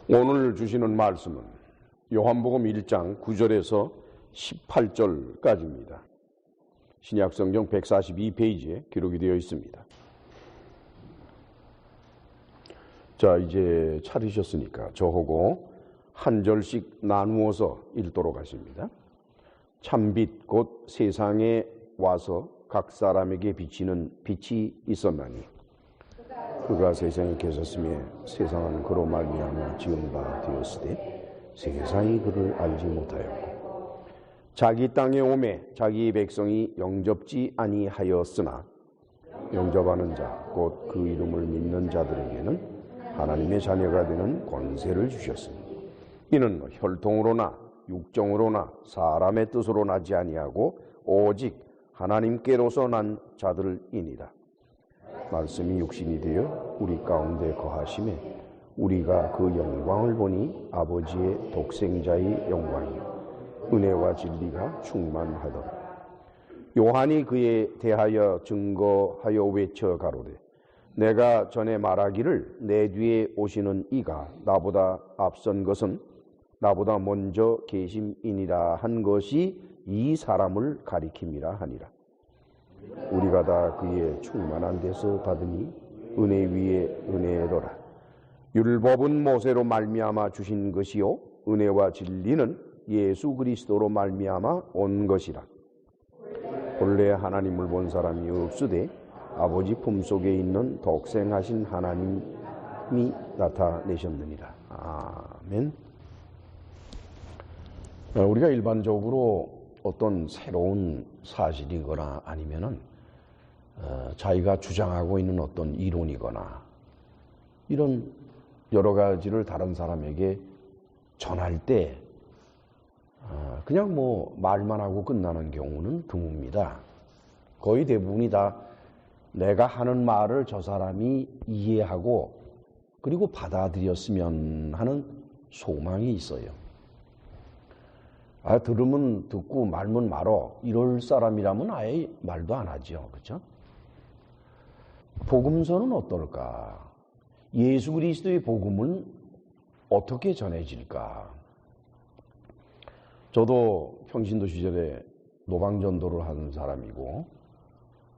오늘 주시는 말씀은 요한복음 1장 9절에서 18절까지입니다. 신약성경 142페이지에 기록이 되어 있습니다. 자, 이제 차리셨으니까 저하고 한 절씩 나누어서 읽도록 하십니다. 참빛 곧 세상에 와서 각 사람에게 비치는 빛이 있었나니 그가 세상에 계셨으며 세상은 그로 말미암아 지은 바 되었으되 세상이 그를 알지 못하였고 자기 땅에 오매 자기 백성이 영접지 아니하였으나 영접하는 자 곧 그 이름을 믿는 자들에게는 하나님의 자녀가 되는 권세를 주셨으니 이는 혈통으로나 육정으로나 사람의 뜻으로 나지 아니하고 오직 하나님께로서 난 자들이니라. 말씀이 육신이 되어 우리 가운데 거하심에 우리가 그 영광을 보니 아버지의 독생자의 영광이요 은혜와 진리가 충만하더라. 요한이 그에 대하여 증거하여 외쳐 가로되 내가 전에 말하기를 내 뒤에 오시는 이가 나보다 앞선 것은 나보다 먼저 계심이니라 한 것이 이 사람을 가리킴이라 하니라. 우리가 다 그의 충만한 데서 받으니 은혜 위에 은혜로라. 율법은 모세로 말미암아 주신 것이요 은혜와 진리는 예수 그리스도로 말미암아 온 것이라. 본래 하나님을 본 사람이 없으되 아버지 품속에 있는 독생하신 하나님이 나타내셨느니라. 아멘. 우리가 일반적으로 어떤 새로운 사실이거나 아니면은 자기가 주장하고 있는 어떤 이론이거나 이런 여러 가지를 다른 사람에게 전할 때 그냥 뭐 말만 하고 끝나는 경우는 드뭅니다. 거의 대부분이 다 내가 하는 말을 저 사람이 이해하고 그리고 받아들였으면 하는 소망이 있어요. 들으면 듣고 말면 말어 이럴 사람이라면 아예 말도 안 하죠. 그렇죠? 복음서는 어떨까? 예수 그리스도의 복음은 어떻게 전해질까? 저도 평신도 시절에 노방전도를 하는 사람이고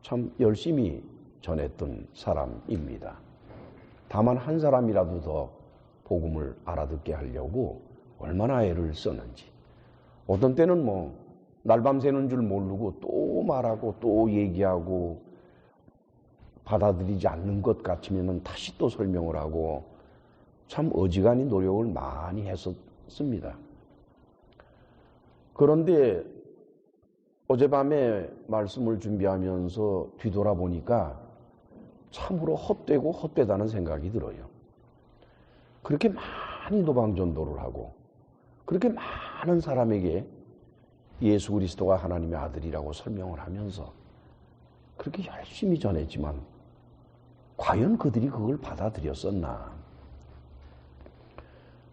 참 열심히 전했던 사람입니다. 다만 한 사람이라도 더 복음을 알아듣게 하려고 얼마나 애를 썼는지. 어떤 때는 뭐 날밤 새는 줄 모르고 또 말하고 또 얘기하고 받아들이지 않는 것 같으면 다시 또 설명을 하고 참 어지간히 노력을 많이 했었습니다. 그런데 어젯밤에 말씀을 준비하면서 뒤돌아보니까 참으로 헛되고 헛되다는 생각이 들어요. 그렇게 많이 노방전도를 하고 그렇게 많은 사람에게 예수 그리스도가 하나님의 아들이라고 설명을 하면서 그렇게 열심히 전했지만 과연 그들이 그걸 받아들였었나?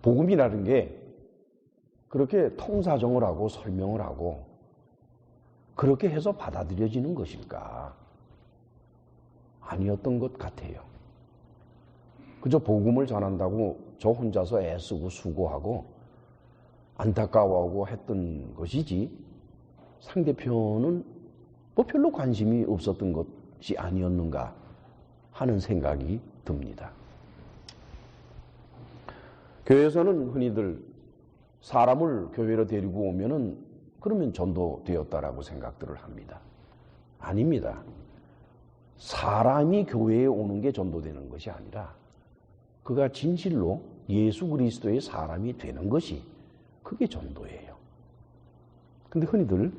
복음이라는 게 그렇게 통사정을 하고 설명을 하고 그렇게 해서 받아들여지는 것일까? 아니었던 것 같아요. 그저 복음을 전한다고 저 혼자서 애쓰고 수고하고 안타까워하고 했던 것이지 상대편은 뭐 별로 관심이 없었던 것이 아니었는가 하는 생각이 듭니다. 교회에서는 흔히들 사람을 교회로 데리고 오면은 그러면 전도되었다라고 생각들을 합니다. 아닙니다. 사람이 교회에 오는 게 전도되는 것이 아니라 그가 진실로 예수 그리스도의 사람이 되는 것이 그게 전도예요. 근데 흔히들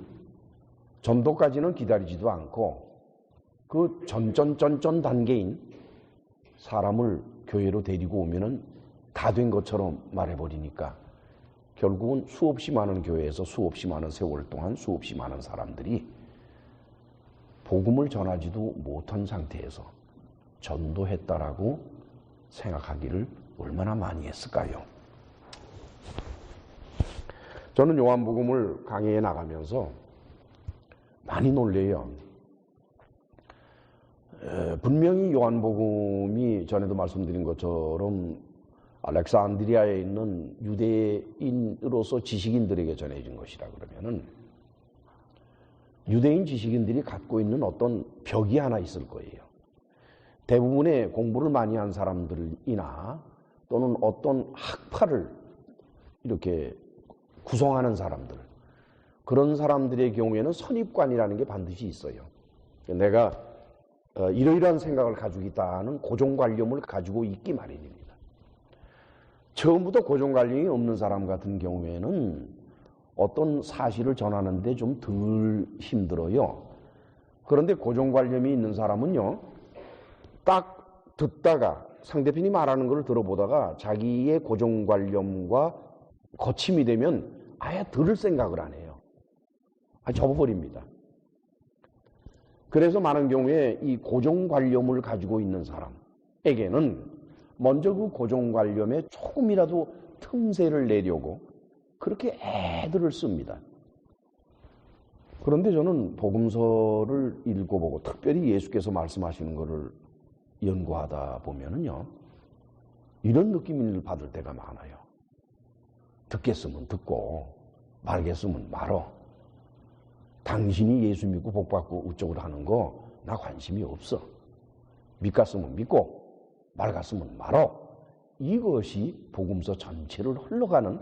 전도까지는 기다리지도 않고 그 전전 단계인 사람을 교회로 데리고 오면은 다 된 것처럼 말해버리니까 결국은 수없이 많은 교회에서 수없이 많은 세월 동안 수없이 많은 사람들이 복음을 전하지도 못한 상태에서 전도했다라고 생각하기를 얼마나 많이 했을까요? 저는 요한복음을 강의해 나가면서 많이 놀래요. 분명히 요한복음이 전에도 말씀드린 것처럼 알렉산드리아에 있는 유대인으로서 지식인들에게 전해진 것이라 그러면은 유대인 지식인들이 갖고 있는 어떤 벽이 하나 있을 거예요. 대부분의 공부를 많이 한 사람들이나 또는 어떤 학파를 이렇게 구성하는 사람들, 그런 사람들의 경우에는 선입관이라는 게 반드시 있어요. 내가 이러이러한 생각을 가지고 있다는 고정관념을 가지고 있기 마련입니다. 처음부터 고정관념이 없는 사람 같은 경우에는 어떤 사실을 전하는데 좀 덜 힘들어요. 그런데 고정관념이 있는 사람은요, 딱 듣다가 상대편이 말하는 걸 들어보다가 자기의 고정관념과 거침이 되면 아예 들을 생각을 안 해요. 접어버립니다. 그래서 많은 경우에 이 고정관념을 가지고 있는 사람에게는 먼저 그 고정관념에 조금이라도 틈새를 내려고 그렇게 애들을 씁니다. 그런데 저는 복음서를 읽어보고 특별히 예수께서 말씀하시는 것을 연구하다 보면은요, 이런 느낌을 받을 때가 많아요. 듣겠으면 듣고 말겠으면 말어. 당신이 예수 믿고 복받고 우쪽으로 하는 거 나 관심이 없어. 믿겠으면 믿고 말갔으면 말어. 이것이 복음서 전체를 흘러가는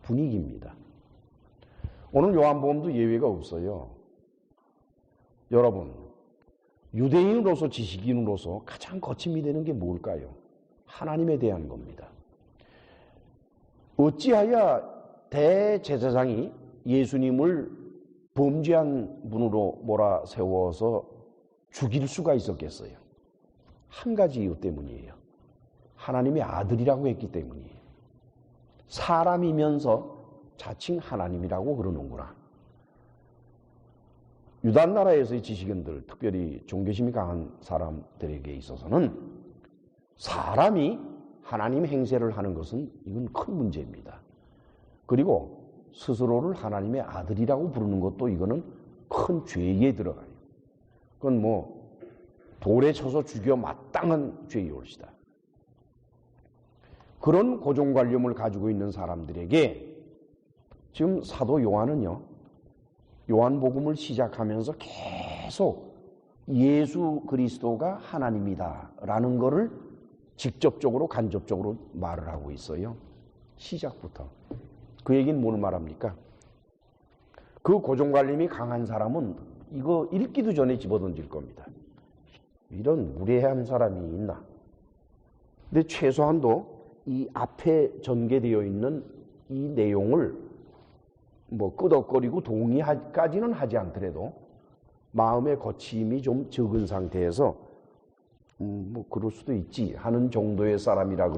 분위기입니다. 오늘 요한복음도 예외가 없어요. 여러분, 유대인으로서 지식인으로서 가장 거침이 되는 게 뭘까요? 하나님에 대한 겁니다. 어찌하여 대제사장이 예수님을 범죄한 분으로 몰아세워서 죽일 수가 있었겠어요? 한 가지 이유 때문이에요. 하나님의 아들이라고 했기 때문이에요. 사람이면서 자칭 하나님이라고 그러는구나. 유다 나라에서의 지식인들, 특별히 종교심이 강한 사람들에게 있어서는 사람이 하나님 행세를 하는 것은 이건 큰 문제입니다. 그리고 스스로를 하나님의 아들이라고 부르는 것도 이거는 큰 죄에 들어가요. 그건 뭐 돌에 쳐서 죽여 마땅한 죄이올시다. 그런 고정관념을 가지고 있는 사람들에게 지금 사도 요한은요, 요한복음을 시작하면서 계속 예수 그리스도가 하나님이다라는 것을 직접적으로 간접적으로 말을 하고 있어요. 시작부터. 그 얘기는 뭘 말합니까? 그 고정관념이 강한 사람은 이거 읽기도 전에 집어던질 겁니다. 이런 무례한 사람이 있나? 근데 최소한도 이 앞에 전개되어 있는 이 내용을 뭐 끄덕거리고 동의까지는 하지 않더라도 마음의 거침이 좀 적은 상태에서 뭐 그럴 수도 있지 하는 정도의 사람이라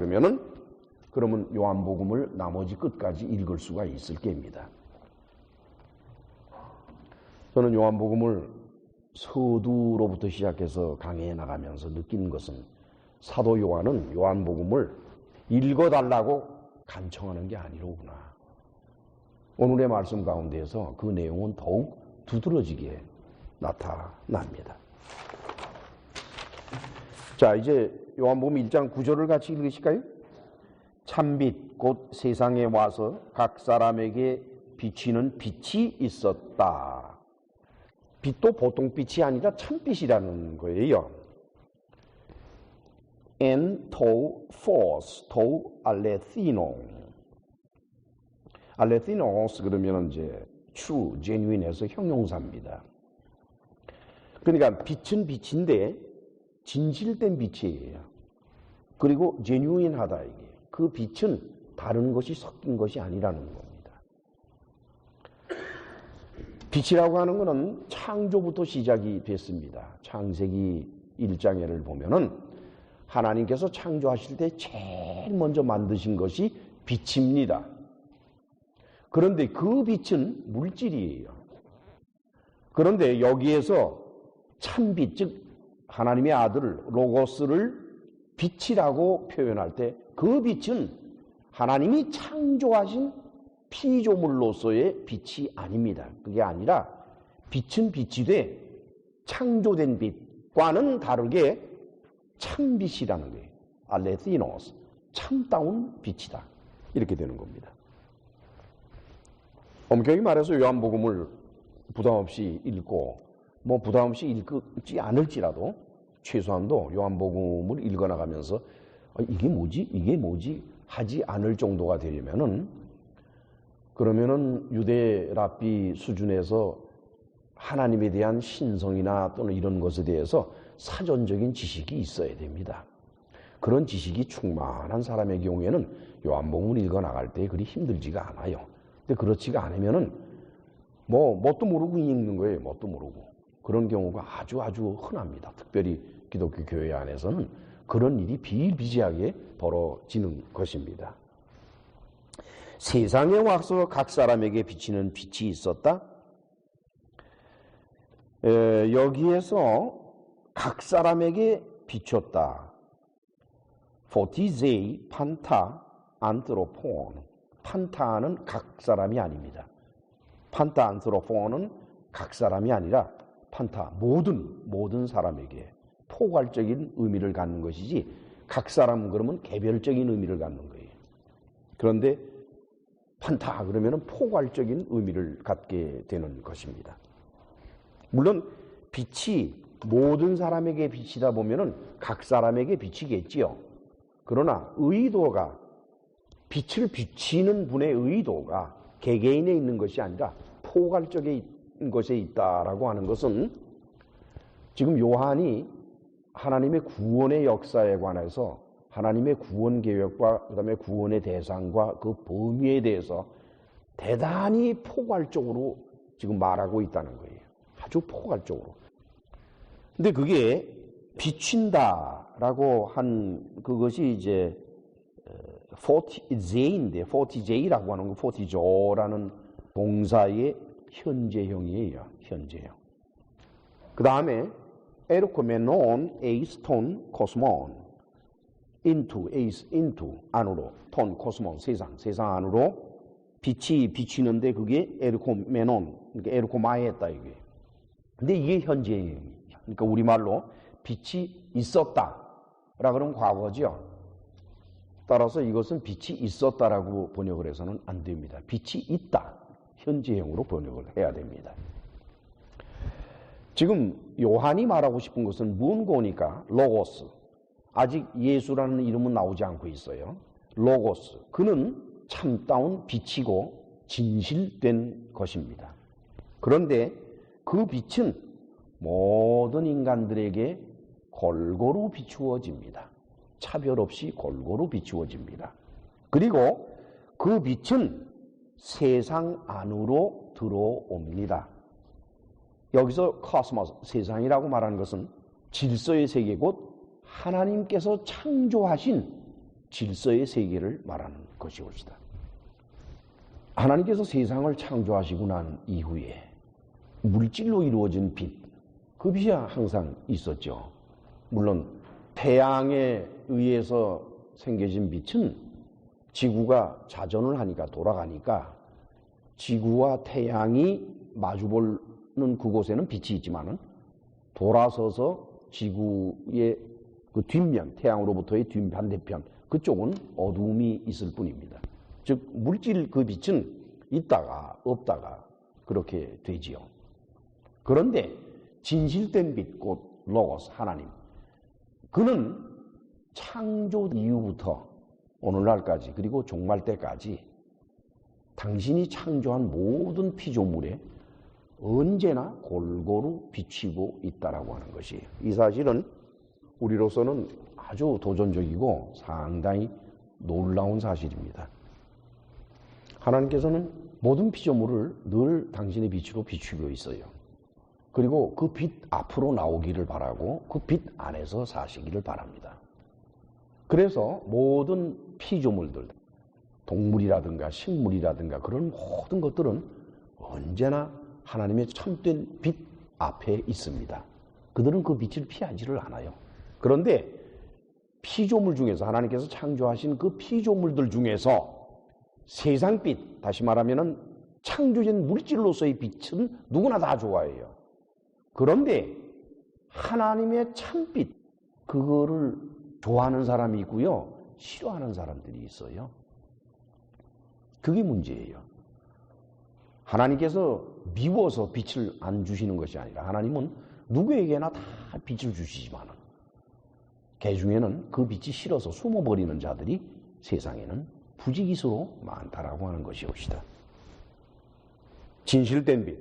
그러면 요한복음을 나머지 끝까지 읽을 수가 있을 게입니다. 저는 요한복음을 서두로부터 시작해서 강해해 나가면서 느낀 것은 사도 요한은 요한복음을 읽어달라고 간청하는 게 아니로구나. 오늘의 말씀 가운데에서 그 내용은 더욱 두드러지게 나타납니다. 자, 이제 요한복음 1장 9절을 같이 읽으실까요? 참빛 곧 세상에 와서 각 사람에게 비치는 빛이 있었다. 빛도 보통 빛이 아니라 참빛이라는 거예요. En to phos, to alethenon. alethenos 그러면 이제 true, genuine에서 형용사입니다. 그러니까 빛은 빛인데 진실된 빛이에요. 그리고 genuine하다 이게. 그 빛은 다른 것이 섞인 것이 아니라는 겁니다. 빛이라고 하는 것은 창조부터 시작이 됐습니다. 창세기 1장에를 보면은 하나님께서 창조하실 때 제일 먼저 만드신 것이 빛입니다. 그런데 그 빛은 물질이에요. 그런데 여기에서 참빛, 즉 하나님의 아들 로고스를 빛이라고 표현할 때 그 빛은 하나님이 창조하신 피조물로서의 빛이 아닙니다. 그게 아니라 빛은 빛이 돼 창조된 빛과는 다르게 참빛이라는 거예요. 알레티노스, 참다운 빛이다. 이렇게 되는 겁니다. 엄격히 말해서 요한복음을 부담 없이 읽고 부담 없이 읽지 않을지라도 최소한도 요한복음을 읽어나가면서 이게 뭐지 하지 않을 정도가 되려면은, 그러면은 유대 랍비 수준에서 하나님에 대한 신성이나 또는 이런 것에 대해서 사전적인 지식이 있어야 됩니다. 그런 지식이 충만한 사람의 경우에는 요한복음을 읽어나갈 때 그리 힘들지가 않아요. 근데 그렇지가 않으면은 뭣도 모르고 읽는 거예요. 뭣도 모르고. 그런 경우가 아주 흔합니다. 특별히 기독교 교회 안에서는 그런 일이 비일비재하게 벌어지는 것입니다. 세상에 와서 각 사람에게 비치는 빛이 있었다. 여기에서 각 사람에게 비쳤다. 포티제이, 판타, 안트로폰. 판타는 각 사람이 아닙니다. 판타, 안트로폰은 각 사람이 아니라 판타, 모든 사람에게 포괄적인 의미를 갖는 것이지, 각 사람은 그러면 개별적인 의미를 갖는 거예요. 그런데 판타 그러면 포괄적인 의미를 갖게 되는 것입니다. 물론 빛이 모든 사람에게 비치다 보면은 각 사람에게 비치겠지요. 그러나 의도가, 빛을 비치는 분의 의도가 개개인에 있는 것이 아니라 포괄적인 것에 있다라고 하는 것은, 지금 요한이 하나님의 구원의 역사에 관해서 하나님의 구원 계획과 그다음에 구원의 대상과 그 범위에 대해서 대단히 포괄적으로 지금 말하고 있다는 거예요. 아주 포괄적으로. 근데 그게 비춘다라고 한 그것이 이제 포티제인데, 포티제이라고 하는 거, 포티조라는 동사의 현재형이에요. 현재형. 그 다음에 에르코메논 에이스톤 코스몬, into 안으로, 톤 코스몬 세상 안으로 빛이 비치는데 그게 에르코메논, 그러니까 에르코마에다 이게. 근데 이게 현재형이에요. 그러니까 우리말로 빛이 있었다라 그러면 과거죠. 따라서 이것은 빛이 있었다라고 번역을 해서는 안 됩니다. 빛이 있다, 현재형으로 번역을 해야 됩니다. 지금 요한이 말하고 싶은 것은 무언고니까 로고스, 아직 예수라는 이름은 나오지 않고 있어요. 로고스, 그는 참다운 빛이고 진실된 것입니다. 그런데 그 빛은 모든 인간들에게 골고루 비추어집니다. 차별 없이 골고루 비추어집니다. 그리고 그 빛은 세상 안으로 들어옵니다. 여기서 코스모스, 세상이라고 말하는 것은 질서의 세계, 곧 하나님께서 창조하신 질서의 세계를 말하는 것이옵니다. 하나님께서 세상을 창조하시고 난 이후에 물질로 이루어진 빛, 그 빛이 항상 있었죠. 물론 태양에 의해서 생겨진 빛은 지구가 자전을 하니까, 돌아가니까 지구와 태양이 마주보는 그곳에는 빛이 있지만은 돌아서서 지구의 그 뒷면, 태양으로부터의 반대편, 그쪽은 어두움이 있을 뿐입니다. 즉 물질 그 빛은 있다가 없다가 그렇게 되지요. 그런데 진실된 빛, 곧 로고스, 하나님, 그는 창조 이후부터 오늘날까지, 그리고 종말 때까지 당신이 창조한 모든 피조물에 언제나 골고루 비치고 있다라고 하는 것이에요. 이 사실은 우리로서는 아주 도전적이고 상당히 놀라운 사실입니다. 하나님께서는 모든 피조물을 늘 당신의 빛으로 비추고 있어요. 그리고 그 빛 앞으로 나오기를 바라고 그 빛 안에서 사시기를 바랍니다. 그래서 모든 피조물들, 동물이라든가 식물이라든가 그런 모든 것들은 언제나 하나님의 참된 빛 앞에 있습니다. 그들은 그 빛을 피하지를 않아요. 그런데 피조물 중에서, 하나님께서 창조하신 그 피조물들 중에서 세상빛, 다시 말하면 창조된 물질로서의 빛은 누구나 다 좋아해요. 그런데 하나님의 참빛, 그거를 좋아하는 사람이 있고요, 싫어하는 사람들이 있어요. 그게 문제예요. 하나님께서 미워서 빛을 안 주시는 것이 아니라 하나님은 누구에게나 다 빛을 주시지만 개 중에는 그 빛이 싫어서 숨어버리는 자들이 세상에는 부지기수로 많다라고 하는 것이옵시다. 진실된 빛,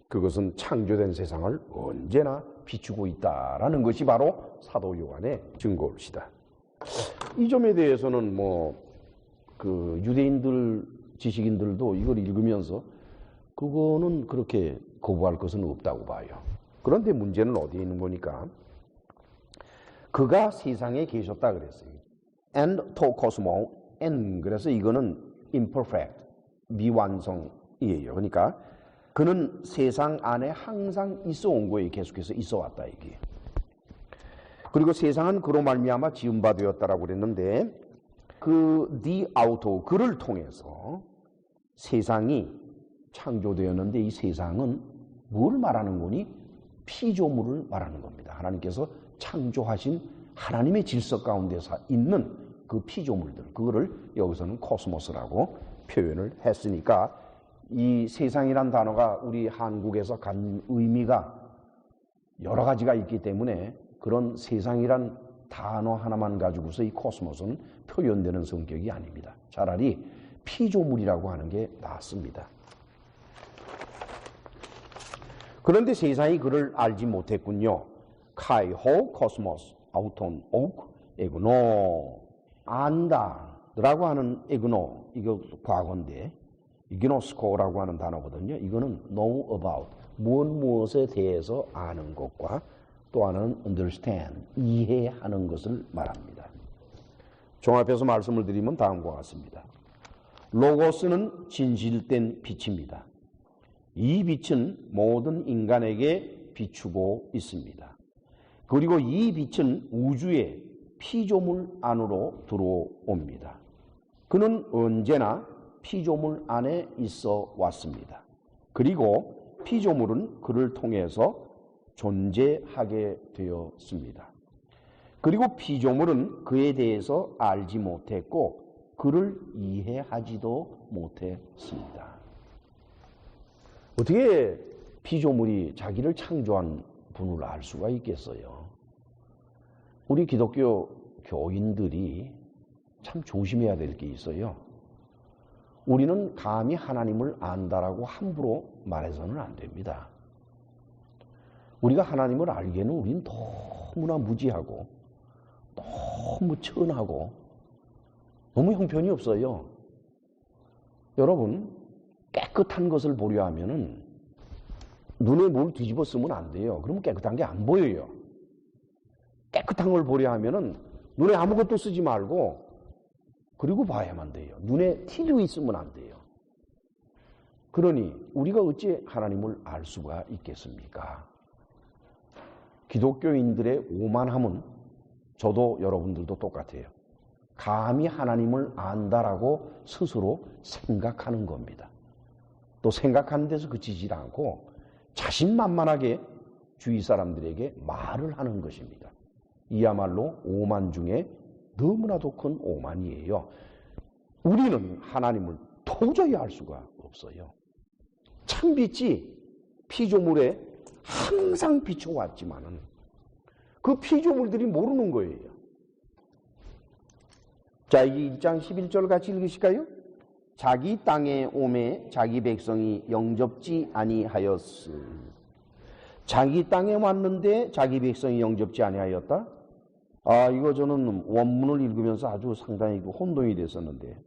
그것은 창조된 세상을 언제나 비추고 있다라는 것이 바로 사도 요한의 증거입시다. 이 점에 대해서는 그 유대인들 지식인들도 이걸 읽으면서 그거는 그렇게 거부할 것은 없다고 봐요. 그런데 문제는 어디에 있는 거니까 그가 세상에 계셨다 그랬어요. And to cosmo, and 그래서 이거는 imperfect, 미완성이에요. 그러니까 그는 세상 안에 항상 있어 온 거예요. 계속해서 있어 왔다 이게. 그리고 세상은 그로 말미암아 지은 바 되었다라고 그랬는데 그 the auto, 그를 통해서 세상이 창조되었는데 이 세상은 뭘 말하는 거니? 피조물을 말하는 겁니다. 하나님께서 창조하신 하나님의 질서 가운데서 있는 그 피조물들, 그거를 여기서는 코스모스라고 표현을 했으니까 이 세상이란 단어가 우리 한국에서 갖는 의미가 여러 가지가 있기 때문에 그런 세상이란 단어 하나만 가지고서 이 코스모스는 표현되는 성격이 아닙니다. 차라리 피조물이라고 하는 게 낫습니다. 그런데 세상이 그를 알지 못했군요. 카이호 코스모스 아우톤 오크 에그노, 안다라고 하는 에그노, 이거 과거인데 이그노스코라고 하는 단어거든요. 이거는 know about, 무엇에 대해서 아는 것과 또 하나는 understand, 이해하는 것을 말합니다. 종합해서 말씀을 드리면 다음과 같습니다. 로고스는 진실된 빛입니다. 이 빛은 모든 인간에게 비추고 있습니다. 그리고 이 빛은 우주의 피조물 안으로 들어옵니다. 그는 언제나 피조물 안에 있어 왔습니다. 그리고 피조물은 그를 통해서 존재하게 되었습니다. 그리고 피조물은 그에 대해서 알지 못했고 그를 이해하지도 못했습니다. 어떻게 피조물이 자기를 창조한 분을 알 수가 있겠어요? 우리 기독교 교인들이 참 조심해야 될 게 있어요. 우리는 감히 하나님을 안다라고 함부로 말해서는 안 됩니다. 우리가 하나님을 알기에는 우리는 너무나 무지하고 너무 천하고 너무 형편이 없어요. 여러분, 깨끗한 것을 보려 하면은 눈에 뭘 뒤집어 쓰면 안 돼요. 그러면 깨끗한 게 안 보여요. 깨끗한 걸 보려 하면은 눈에 아무것도 쓰지 말고 그리고 봐야만 돼요. 눈에 TV가 있으면 안 돼요. 그러니 우리가 어찌 하나님을 알 수가 있겠습니까? 기독교인들의 오만함은 저도 여러분들도 똑같아요. 감히 하나님을 안다라고 스스로 생각하는 겁니다. 또 생각하는 데서 그치지 않고 자신만만하게 주위 사람들에게 말을 하는 것입니다. 이야말로 오만 중에 너무나도 큰 오만이에요. 우리는 하나님을 도저히 알 수가 없어요. 참빛이 피조물에 항상 비춰왔지만은 그 피조물들이 모르는 거예요. 자, 이 1장 11절 같이 읽으실까요? 자기 땅에 오매 자기 백성이 영접지 아니하였으. 자기 땅에 왔는데 자기 백성이 영접지 아니하였다? 이거 저는 원문을 읽으면서 아주 상당히 혼동이 됐었는데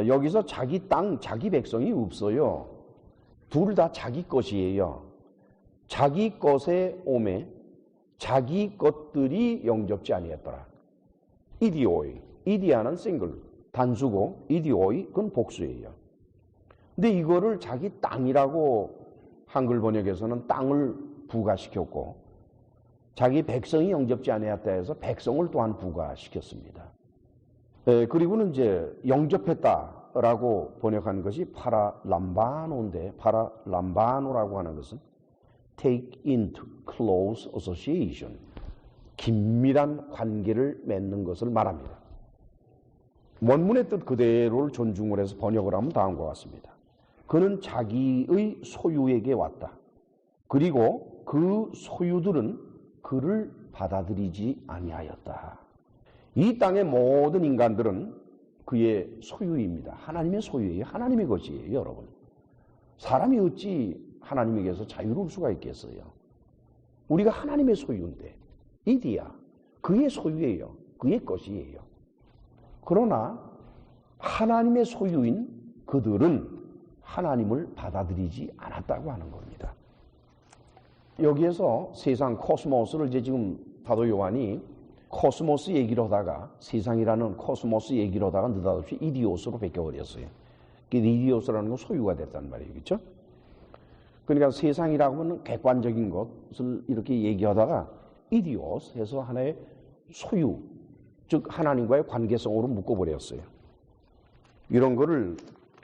여기서 자기 땅, 자기 백성이 없어요. 둘 다 자기 것이에요. 자기 것에 오매 자기 것들이 영접지 아니했더라. 이디오이, 이디아는 싱글, 단수고 이디오이, 그건 복수예요. 근데 이거를 자기 땅이라고 한글 번역에서는 땅을 부가시켰고 자기 백성이 영접지 아니했다 해서 백성을 또한 부가시켰습니다. 그리고는 이제 영접했다라고 번역한 것이 파라람바노인데 파라람바노라고 하는 것은 take into close association, 긴밀한 관계를 맺는 것을 말합니다. 원문의 뜻 그대로를 존중을 해서 번역을 하면 다음과 같습니다. 그는 자기의 소유에게 왔다. 그리고 그 소유들은 그를 받아들이지 아니하였다. 이 땅의 모든 인간들은 그의 소유입니다. 하나님의 소유예요. 하나님의 것이에요, 여러분. 사람이 어찌 하나님에게서 자유로울 수가 있겠어요? 우리가 하나님의 소유인데, 이디야, 그의 소유예요. 그의 것이에요. 그러나 하나님의 소유인 그들은 하나님을 받아들이지 않았다고 하는 겁니다. 여기에서 세상 코스모스를 이제 지금 사도 요한이 코스모스 얘기를 하다가 세상이라는 코스모스 얘기를 하다가 느닷없이 이디오스로 바뀌어버렸어요. 이디오스라는 건 소유가 됐단 말이에요. 그렇죠? 그러니까 세상이라고 하면 객관적인 것을 이렇게 얘기하다가 이디오스 해서 하나의 소유, 즉 하나님과의 관계성으로 묶어버렸어요. 이런 거를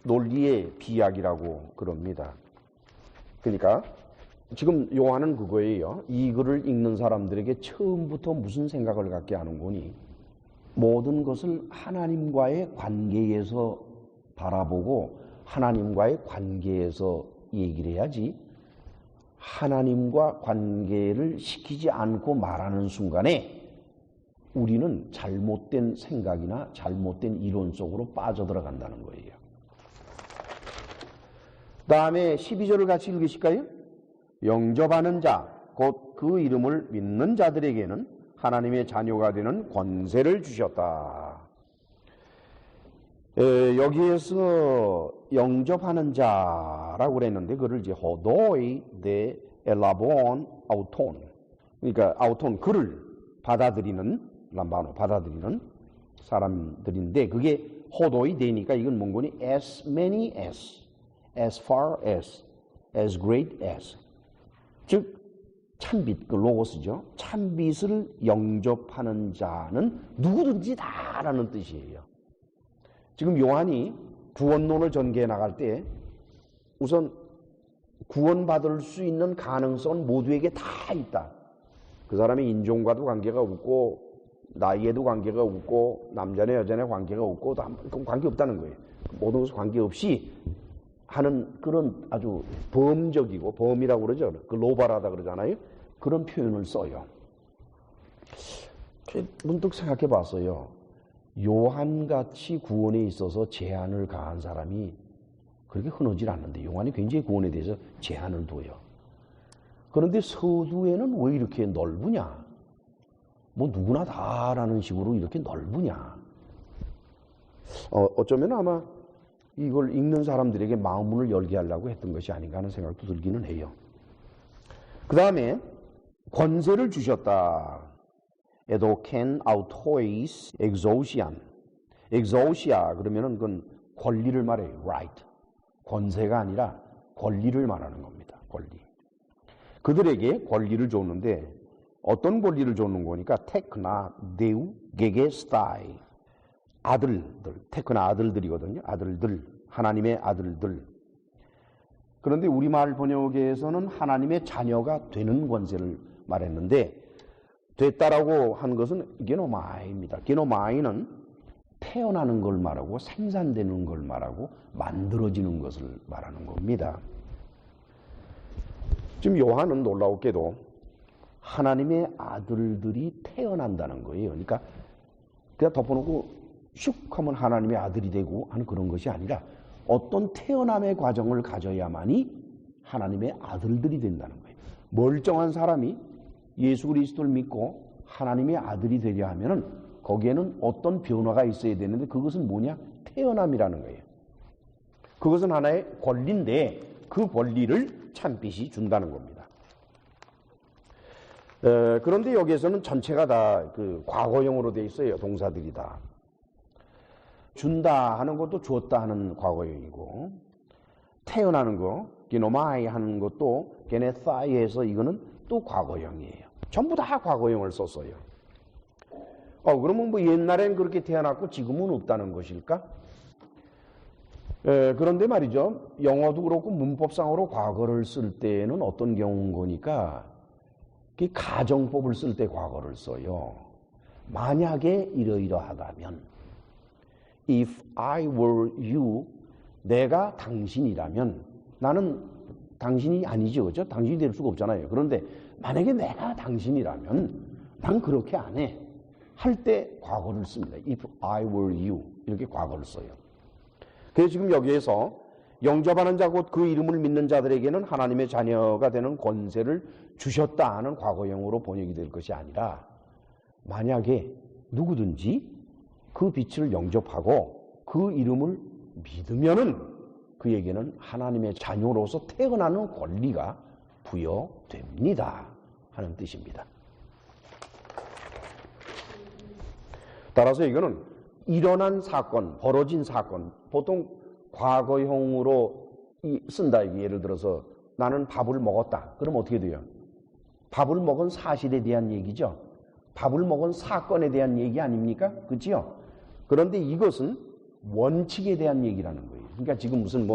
논리의 비약이라고 그럽니다. 그러니까 지금 요한은 그거예요. 이 글을 읽는 사람들에게 처음부터 무슨 생각을 갖게 하는 거니? 모든 것을 하나님과의 관계에서 바라보고 하나님과의 관계에서 얘기를 해야지, 하나님과 관계를 시키지 않고 말하는 순간에 우리는 잘못된 생각이나 잘못된 이론 속으로 빠져들어간다는 거예요. 다음에 12절을 같이 읽으실까요? 영접하는 자, 곧 그 이름을 믿는 자들에게는 하나님의 자녀가 되는 권세를 주셨다. 여기에서 영접하는 자라고 그랬는데 그를 이제 호도이 데 엘라본 아우톤, 그러니까 아우톤, 그를 받아들이는 람바노, 받아들이는 사람들인데 그게 호도이 되니까 이건 뭔 거니? as many as far as great as, 즉 참빛, 그 로고스죠. 참빛을 영접하는 자는 누구든지 다라는 뜻이에요. 지금 요한이 구원론을 전개해 나갈 때 우선 구원받을 수 있는 가능성은 모두에게 다 있다. 그 사람의 인종과도 관계가 없고 나이에도 관계가 없고 남자네 여자네 관계가 없고 관계 없다는 거예요. 모든 것은 관계없이 하는 그런 아주 범적이고, 범이라고 그러죠. 그 로바라다 그러잖아요. 그런 표현을 써요. 문득 생각해 봤어요. 요한같이 구원에 있어서 제한을 가한 사람이 그렇게 흔하지 않는데 요한이 굉장히 구원에 대해서 제한을 둬요. 그런데 서두에는 왜 이렇게 넓으냐? 뭐 누구나 다라는 식으로 이렇게 넓으냐? 어쩌면 아마 이걸 읽는 사람들에게 마음문을 열게 하려고 했던 것이 아닌가 하는 생각도 들기는 해요. 그 다음에 권세를 주셨다. 에도켄 아우토이스 엑소시안. 엑소시아 그러면은 그건 권리를 말해요. right. 권세가 아니라 권리를 말하는 겁니다. 권리. 그들에게 권리를 줬는데 어떤 권리를 줬는 거니까 테크나 데우 게게스타이, 아들들, 테크나 아들들이거든요. 아들들, 하나님의 아들들. 그런데 우리말 번역에서는 하나님의 자녀가 되는 권세를 말했는데 됐다라고 한 것은 게노마이입니다. 게노마이는 태어나는 걸 말하고 생산되는 걸 말하고 만들어지는 것을 말하는 겁니다. 지금 요한은 놀라웠게도 하나님의 아들들이 태어난다는 거예요. 그러니까 그냥 덮어놓고 슉 하면 하나님의 아들이 되고 하는 그런 것이 아니라 어떤 태어남의 과정을 가져야만이 하나님의 아들들이 된다는 거예요. 멀쩡한 사람이 예수 그리스도를 믿고 하나님의 아들이 되려 하면은 거기에는 어떤 변화가 있어야 되는데 그것은 뭐냐? 태어남이라는 거예요. 그것은 하나의 권리인데 그 권리를 참빛이 준다는 겁니다. 그런데 여기에서는 전체가 다 그 과거형으로 되어 있어요. 동사들이 다. 준다 하는 것도 주었다 하는 과거형이고, 태어나는 거, 기노마이 하는 것도 게네사이에서 이거는 또 과거형이에요. 전부 다 과거형을 썼어요. 그러면 뭐 옛날엔 그렇게 태어났고 지금은 없다는 것일까? 그런데 말이죠. 영어도 그렇고 문법상으로 과거를 쓸 때는 어떤 경우인 거니까 가정법을 쓸 때 과거를 써요. 만약에 이러이러하다면, if I were you, 내가 당신이라면, 나는 당신이 아니죠, 그죠? 당신이 될 수가 없잖아요. 그런데 만약에 내가 당신이라면 난 그렇게 안 해. 할 때 과거를 씁니다. If I were you, 이렇게 과거를 써요. 그래서 지금 여기에서 영접하는 자 곧 그 이름을 믿는 자들에게는 하나님의 자녀가 되는 권세를 주셨다 하는 과거형으로 번역이 될 것이 아니라, 만약에 누구든지 그 빛을 영접하고 그 이름을 믿으면은 그에게는 하나님의 자녀로서 태어나는 권리가 부여됩니다 하는 뜻입니다. 따라서 이거는 일어난 사건, 벌어진 사건, 보통 과거형으로 쓴다. 예를 들어서 나는 밥을 먹었다. 그럼 어떻게 돼요? 밥을 먹은 사실에 대한 얘기죠. 밥을 먹은 사건에 대한 얘기 아닙니까? 그렇죠? 그런데 이것은 원칙에 대한 얘기라는 거예요. 그러니까 지금 무슨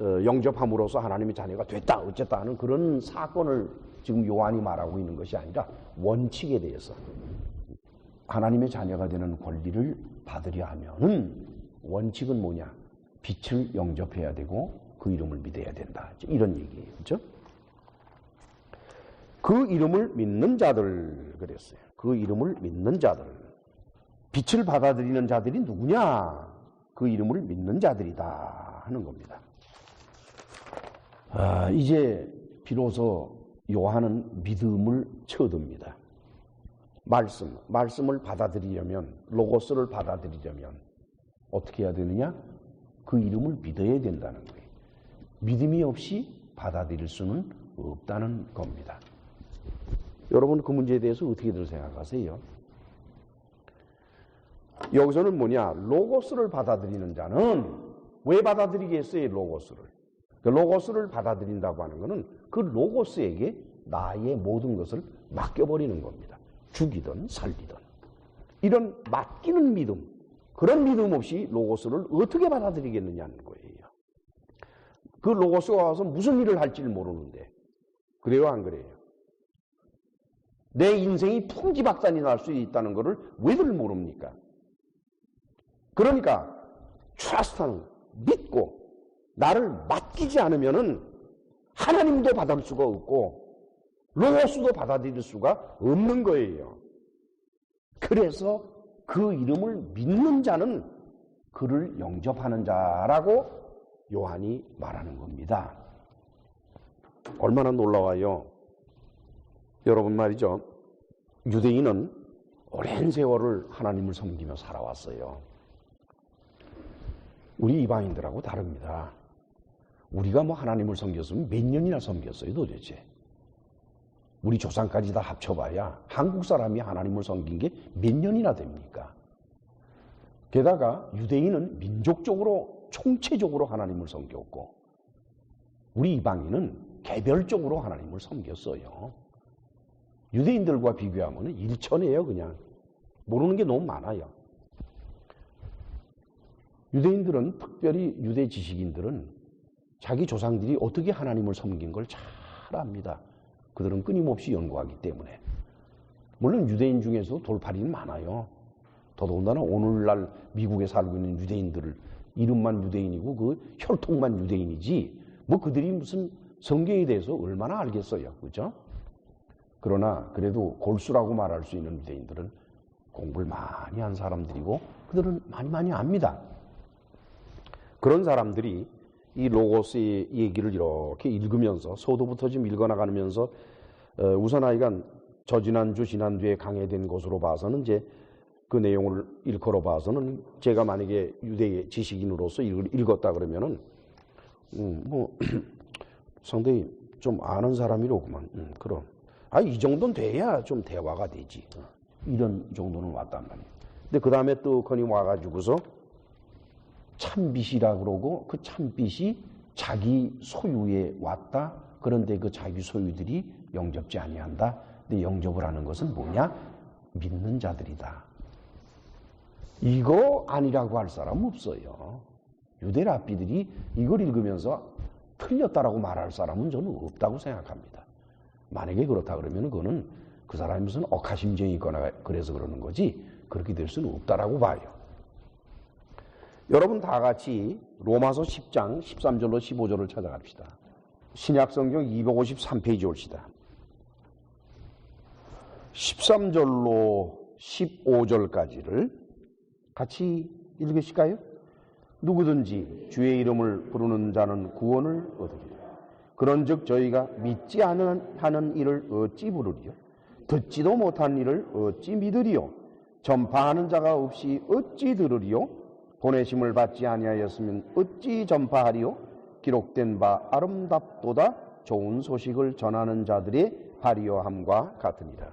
영접함으로써 하나님의 자녀가 됐다 어쨌다 하는 그런 사건을 지금 요한이 말하고 있는 것이 아니라 원칙에 대해서 하나님의 자녀가 되는 권리를 받으려 하면은 원칙은 뭐냐? 빛을 영접해야 되고 그 이름을 믿어야 된다. 이런 얘기예요. 그렇죠? 그 이름을 믿는 자들 그랬어요. 그 이름을 믿는 자들. 빛을 받아들이는 자들이 누구냐? 그 이름을 믿는 자들이다 하는 겁니다. 이제 비로소 요한은 믿음을 쳐듭니다. 말씀을 받아들이려면, 로고스를 받아들이려면 어떻게 해야 되느냐? 그 이름을 믿어야 된다는 거예요. 믿음이 없이 받아들일 수는 없다는 겁니다. 여러분 그 문제에 대해서 어떻게들 생각하세요? 여기서는 뭐냐? 로고스를 받아들이는 자는 왜 받아들이겠어요? 로고스를. 그 로고스를 받아들인다고 하는 것은 그 로고스에게 나의 모든 것을 맡겨버리는 겁니다. 죽이든 살리든. 이런 맡기는 믿음, 그런 믿음 없이 로고스를 어떻게 받아들이겠느냐는 거예요. 그 로고스가 와서 무슨 일을 할지를 모르는데, 그래요 안 그래요? 내 인생이 풍지박산이 날 수 있다는 것을 왜들 모릅니까? 그러니까 트러스트는 믿고 나를 맡기지 않으면은 하나님도 받을 수가 없고 로고스도 받아들일 수가 없는 거예요. 그래서 그 이름을 믿는 자는 그를 영접하는 자라고 요한이 말하는 겁니다. 얼마나 놀라워요. 여러분 말이죠. 유대인은 오랜 세월을 하나님을 섬기며 살아왔어요. 우리 이방인들하고 다릅니다. 우리가 하나님을 섬겼으면 몇 년이나 섬겼어요 도대체. 우리 조상까지 다 합쳐봐야 한국 사람이 하나님을 섬긴 게 몇 년이나 됩니까? 게다가 유대인은 민족적으로 총체적으로 하나님을 섬겼고 우리 이방인은 개별적으로 하나님을 섬겼어요. 유대인들과 비교하면 일천이에요. 그냥 모르는 게 너무 많아요. 유대인들은, 특별히 유대 지식인들은 자기 조상들이 어떻게 하나님을 섬긴 걸 잘 압니다. 그들은 끊임없이 연구하기 때문에. 물론 유대인 중에서도 돌팔이는 많아요. 더더군다나 오늘날 미국에 살고 있는 유대인들을 이름만 유대인이고 그 혈통만 유대인이지 그들이 무슨 성경에 대해서 얼마나 알겠어요. 그죠? 그러나 그래도 골수라고 말할 수 있는 유대인들은 공부를 많이 한 사람들이고 그들은 많이 압니다. 그런 사람들이 이 로고스의 얘기를 이렇게 읽으면서 서두부터 지금 읽어나가면서 우선 하여간 저지난주 지난주에 강해된 것으로 봐서는 이제 그 내용을 일컬어 봐서는 제가 만약에 유대의 지식인으로서 읽었다 그러면은 상당히 좀 아는 사람이로구만. 그럼 이 정도는 돼야 좀 대화가 되지. 이런 정도는 왔단 말이에요. 근데 그 다음에 떡하니 와가지고서 참빛이라 그러고 그 참빛이 자기 소유에 왔다. 그런데 그 자기 소유들이 영접지 아니한다. 근데 영접을 하는 것은 뭐냐? 믿는 자들이다. 이거 아니라고 할 사람은 없어요. 유대 랍비들이 이걸 읽으면서 틀렸다라고 말할 사람은 저는 없다고 생각합니다. 만약에 그렇다 그러면 그거는 그 사람이 무슨 억하심정이 있거나 그래서 그러는 거지 그렇게 될 수는 없다라고 봐요. 여러분 다 같이 로마서 10장 13절로 15절을 찾아갑시다. 신약성경 253페이지 옵시다. 13절로 15절까지를 같이 읽으실까요? 누구든지 주의 이름을 부르는 자는 구원을 얻으리라. 그런즉 저희가 믿지 하는 일을 어찌 부르리요? 듣지도 못한 일을 어찌 믿으리요? 전파하는 자가 없이 어찌 들으리요? 보내심을 받지 아니하였으면 어찌 전파하리요? 기록된 바 아름답도다 좋은 소식을 전하는 자들의 발휘함과 같으니라.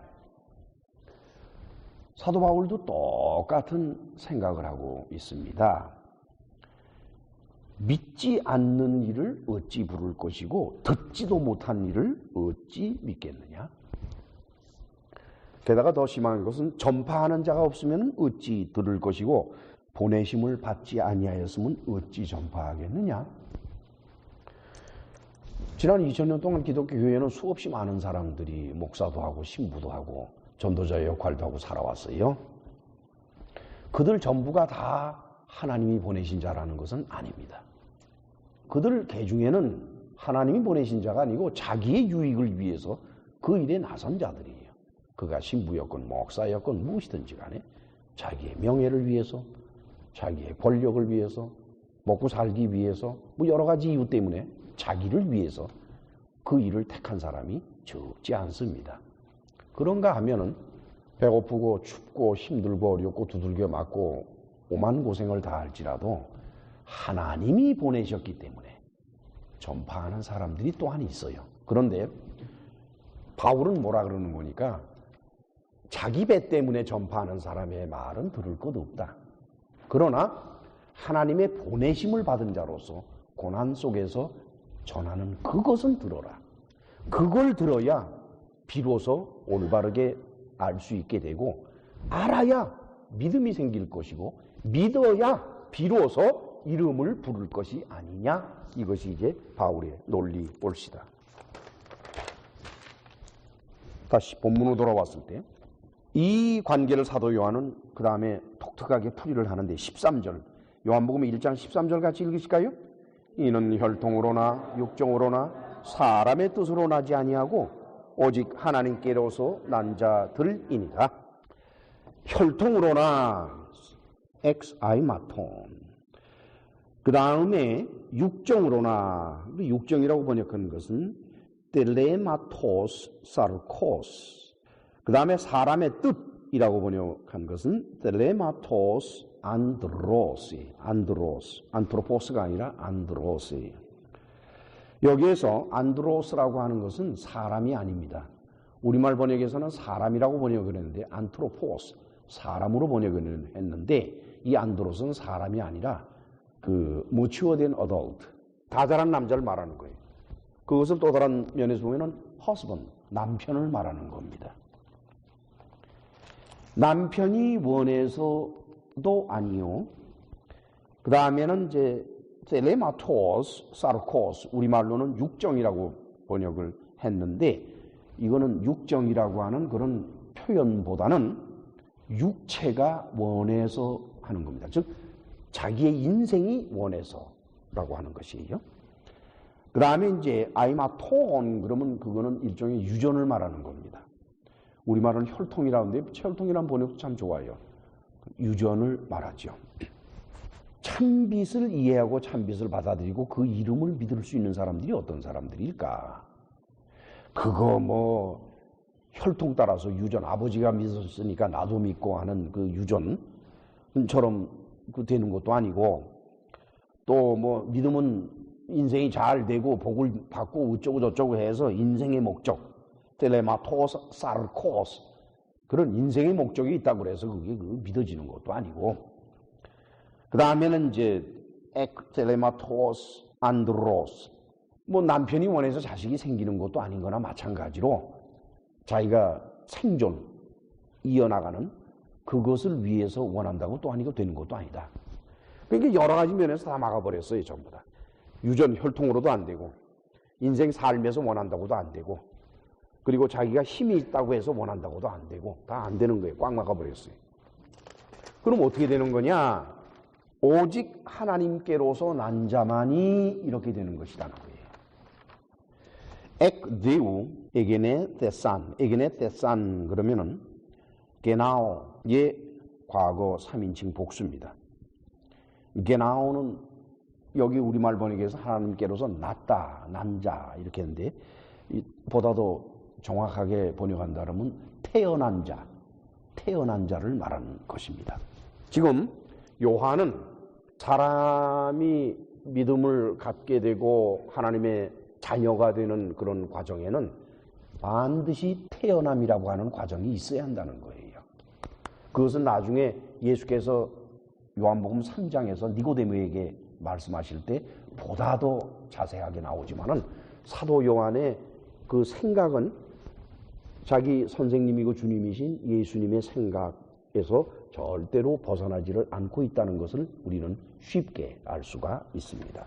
사도 바울도 똑같은 생각을 하고 있습니다. 믿지 않는 일을 어찌 부를 것이고 듣지도 못한 일을 어찌 믿겠느냐? 게다가 더 심한 것은 전파하는 자가 없으면 어찌 들을 것이고 보내심을 받지 아니하였으면 어찌 전파하겠느냐? 지난 2000년 동안 기독교 교회는 수없이 많은 사람들이 목사도 하고 신부도 하고 전도자의 역할도 하고 살아왔어요. 그들 전부가 다 하나님이 보내신 자라는 것은 아닙니다. 그들 개중에는 하나님이 보내신 자가 아니고 자기의 유익을 위해서 그 일에 나선 자들이에요. 그가 신부였건 목사였건 무엇이든지 간에 자기의 명예를 위해서 자기의 권력을 위해서 먹고 살기 위해서 뭐 여러 가지 이유 때문에 자기를 위해서 그 일을 택한 사람이 적지 않습니다. 그런가 하면은 배고프고 춥고 힘들고 어렵고 두들겨 맞고 오만 고생을 다 할지라도 하나님이 보내셨기 때문에 전파하는 사람들이 또한 있어요. 그런데 바울은 뭐라 그러는 거니까 자기 배 때문에 전파하는 사람의 말은 들을 것 없다. 그러나 하나님의 보내심을 받은 자로서 고난 속에서 전하는 그것은 들어라. 그걸 들어야 비로소 올바르게 알 수 있게 되고 알아야 믿음이 생길 것이고 믿어야 비로소 이름을 부를 것이 아니냐. 이것이 이제 바울의 논리 옳시다. 다시 본문으로 돌아왔을 때 이 관계를 사도 요한은 그 다음에 독특하게 풀이를 하는데 13절 요한복음 1장 13절 같이 읽으실까요? 이는 혈통으로나 육정으로나 사람의 뜻으로 나지 아니하고 오직 하나님께로서 난 자들이니라. 혈통으로나 엑스아이마톤 그 다음에 육정으로나 육정이라고 번역하는 것은 텔레마토스 사르코스 그 다음에 사람의 뜻이라고 번역한 것은 텔레마토스 안드로스가 아니라 안드로스. 여기에서 안드로스라고 하는 것은 사람이 아닙니다. 우리말 번역에서는 사람이라고 번역을 했는데 안트로포스 사람으로 번역을 했는데 이 안드로스는 사람이 아니라 그 matured adult 다자란 남자를 말하는 거예요. 그것을 또 다른 면에서 보면은 husband 남편을 말하는 겁니다. 남편이 원해서도 아니요. 그 다음에는 이제 텔레마토스 사르코스 우리말로는 육정이라고 번역을 했는데 이거는 육정이라고 하는 그런 표현보다는 육체가 원해서 하는 겁니다. 즉 자기의 인생이 원해서라고 하는 것이에요. 그 다음에 이제 아이마톤 그러면 그거는 일종의 유전을 말하는 겁니다. 우리말은 혈통이라는데 혈통이라는 번역도 참 좋아요. 유전을 말하죠. 참빛을 이해하고 참빛을 받아들이고 그 이름을 믿을 수 있는 사람들이 어떤 사람들일까? 그거 뭐 혈통 따라서 유전 아버지가 믿었으니까 나도 믿고 하는 그 유전처럼 그 되는 것도 아니고 또 뭐 믿으면 인생이 잘 되고 복을 받고 어쩌고 저쩌고 해서 인생의 목적 텔레마토스 사르코스 그런 인생의 목적이 있다고 해서 그게 믿어지는 것도 아니고 그 다음에는 이제 텔레마토스 안드로스 뭐 남편이 원해서 자식이 생기는 것도 아닌 거나 마찬가지로 자기가 생존 이어나가는 그것을 위해서 원한다고 또 아니고 되는 것도 아니다. 그러니까 여러 가지 면에서 다 막아버렸어요. 전부 다. 유전 혈통으로도 안 되고 인생 삶에서 원한다고도 안 되고 그리고 자기가 힘이 있다고 해서 원한다고도 안 되고 다 안 되는 거예요. 꽉 막아버렸어요. 그럼 어떻게 되는 거냐? 오직 하나님께로서 난 자만이 이렇게 되는 것이라는 거예요. Ek Deu 에게네 테산, 에게네 테산 그러면은 게나오의 과거 3인칭 복수입니다. 게나오는 여기 우리말 번역에서 하나님께로서 낫다, 난자 이렇게 했는데 보다도 정확하게 번역한다면 태어난 자, 태어난 자를 말하는 것입니다. 지금 요한은 사람이 믿음을 갖게 되고 하나님의 자녀가 되는 그런 과정에는 반드시 태어남이라고 하는 과정이 있어야 한다는 거예요. 그것은 나중에 예수께서 요한복음 3장에서 니고데모에게 말씀하실 때 보다 더 자세하게 나오지만은 사도 요한의 그 생각은 자기 선생님이고 주님이신 예수님의 생각에서 절대로 벗어나지를 않고 있다는 것을 우리는 쉽게 알 수가 있습니다.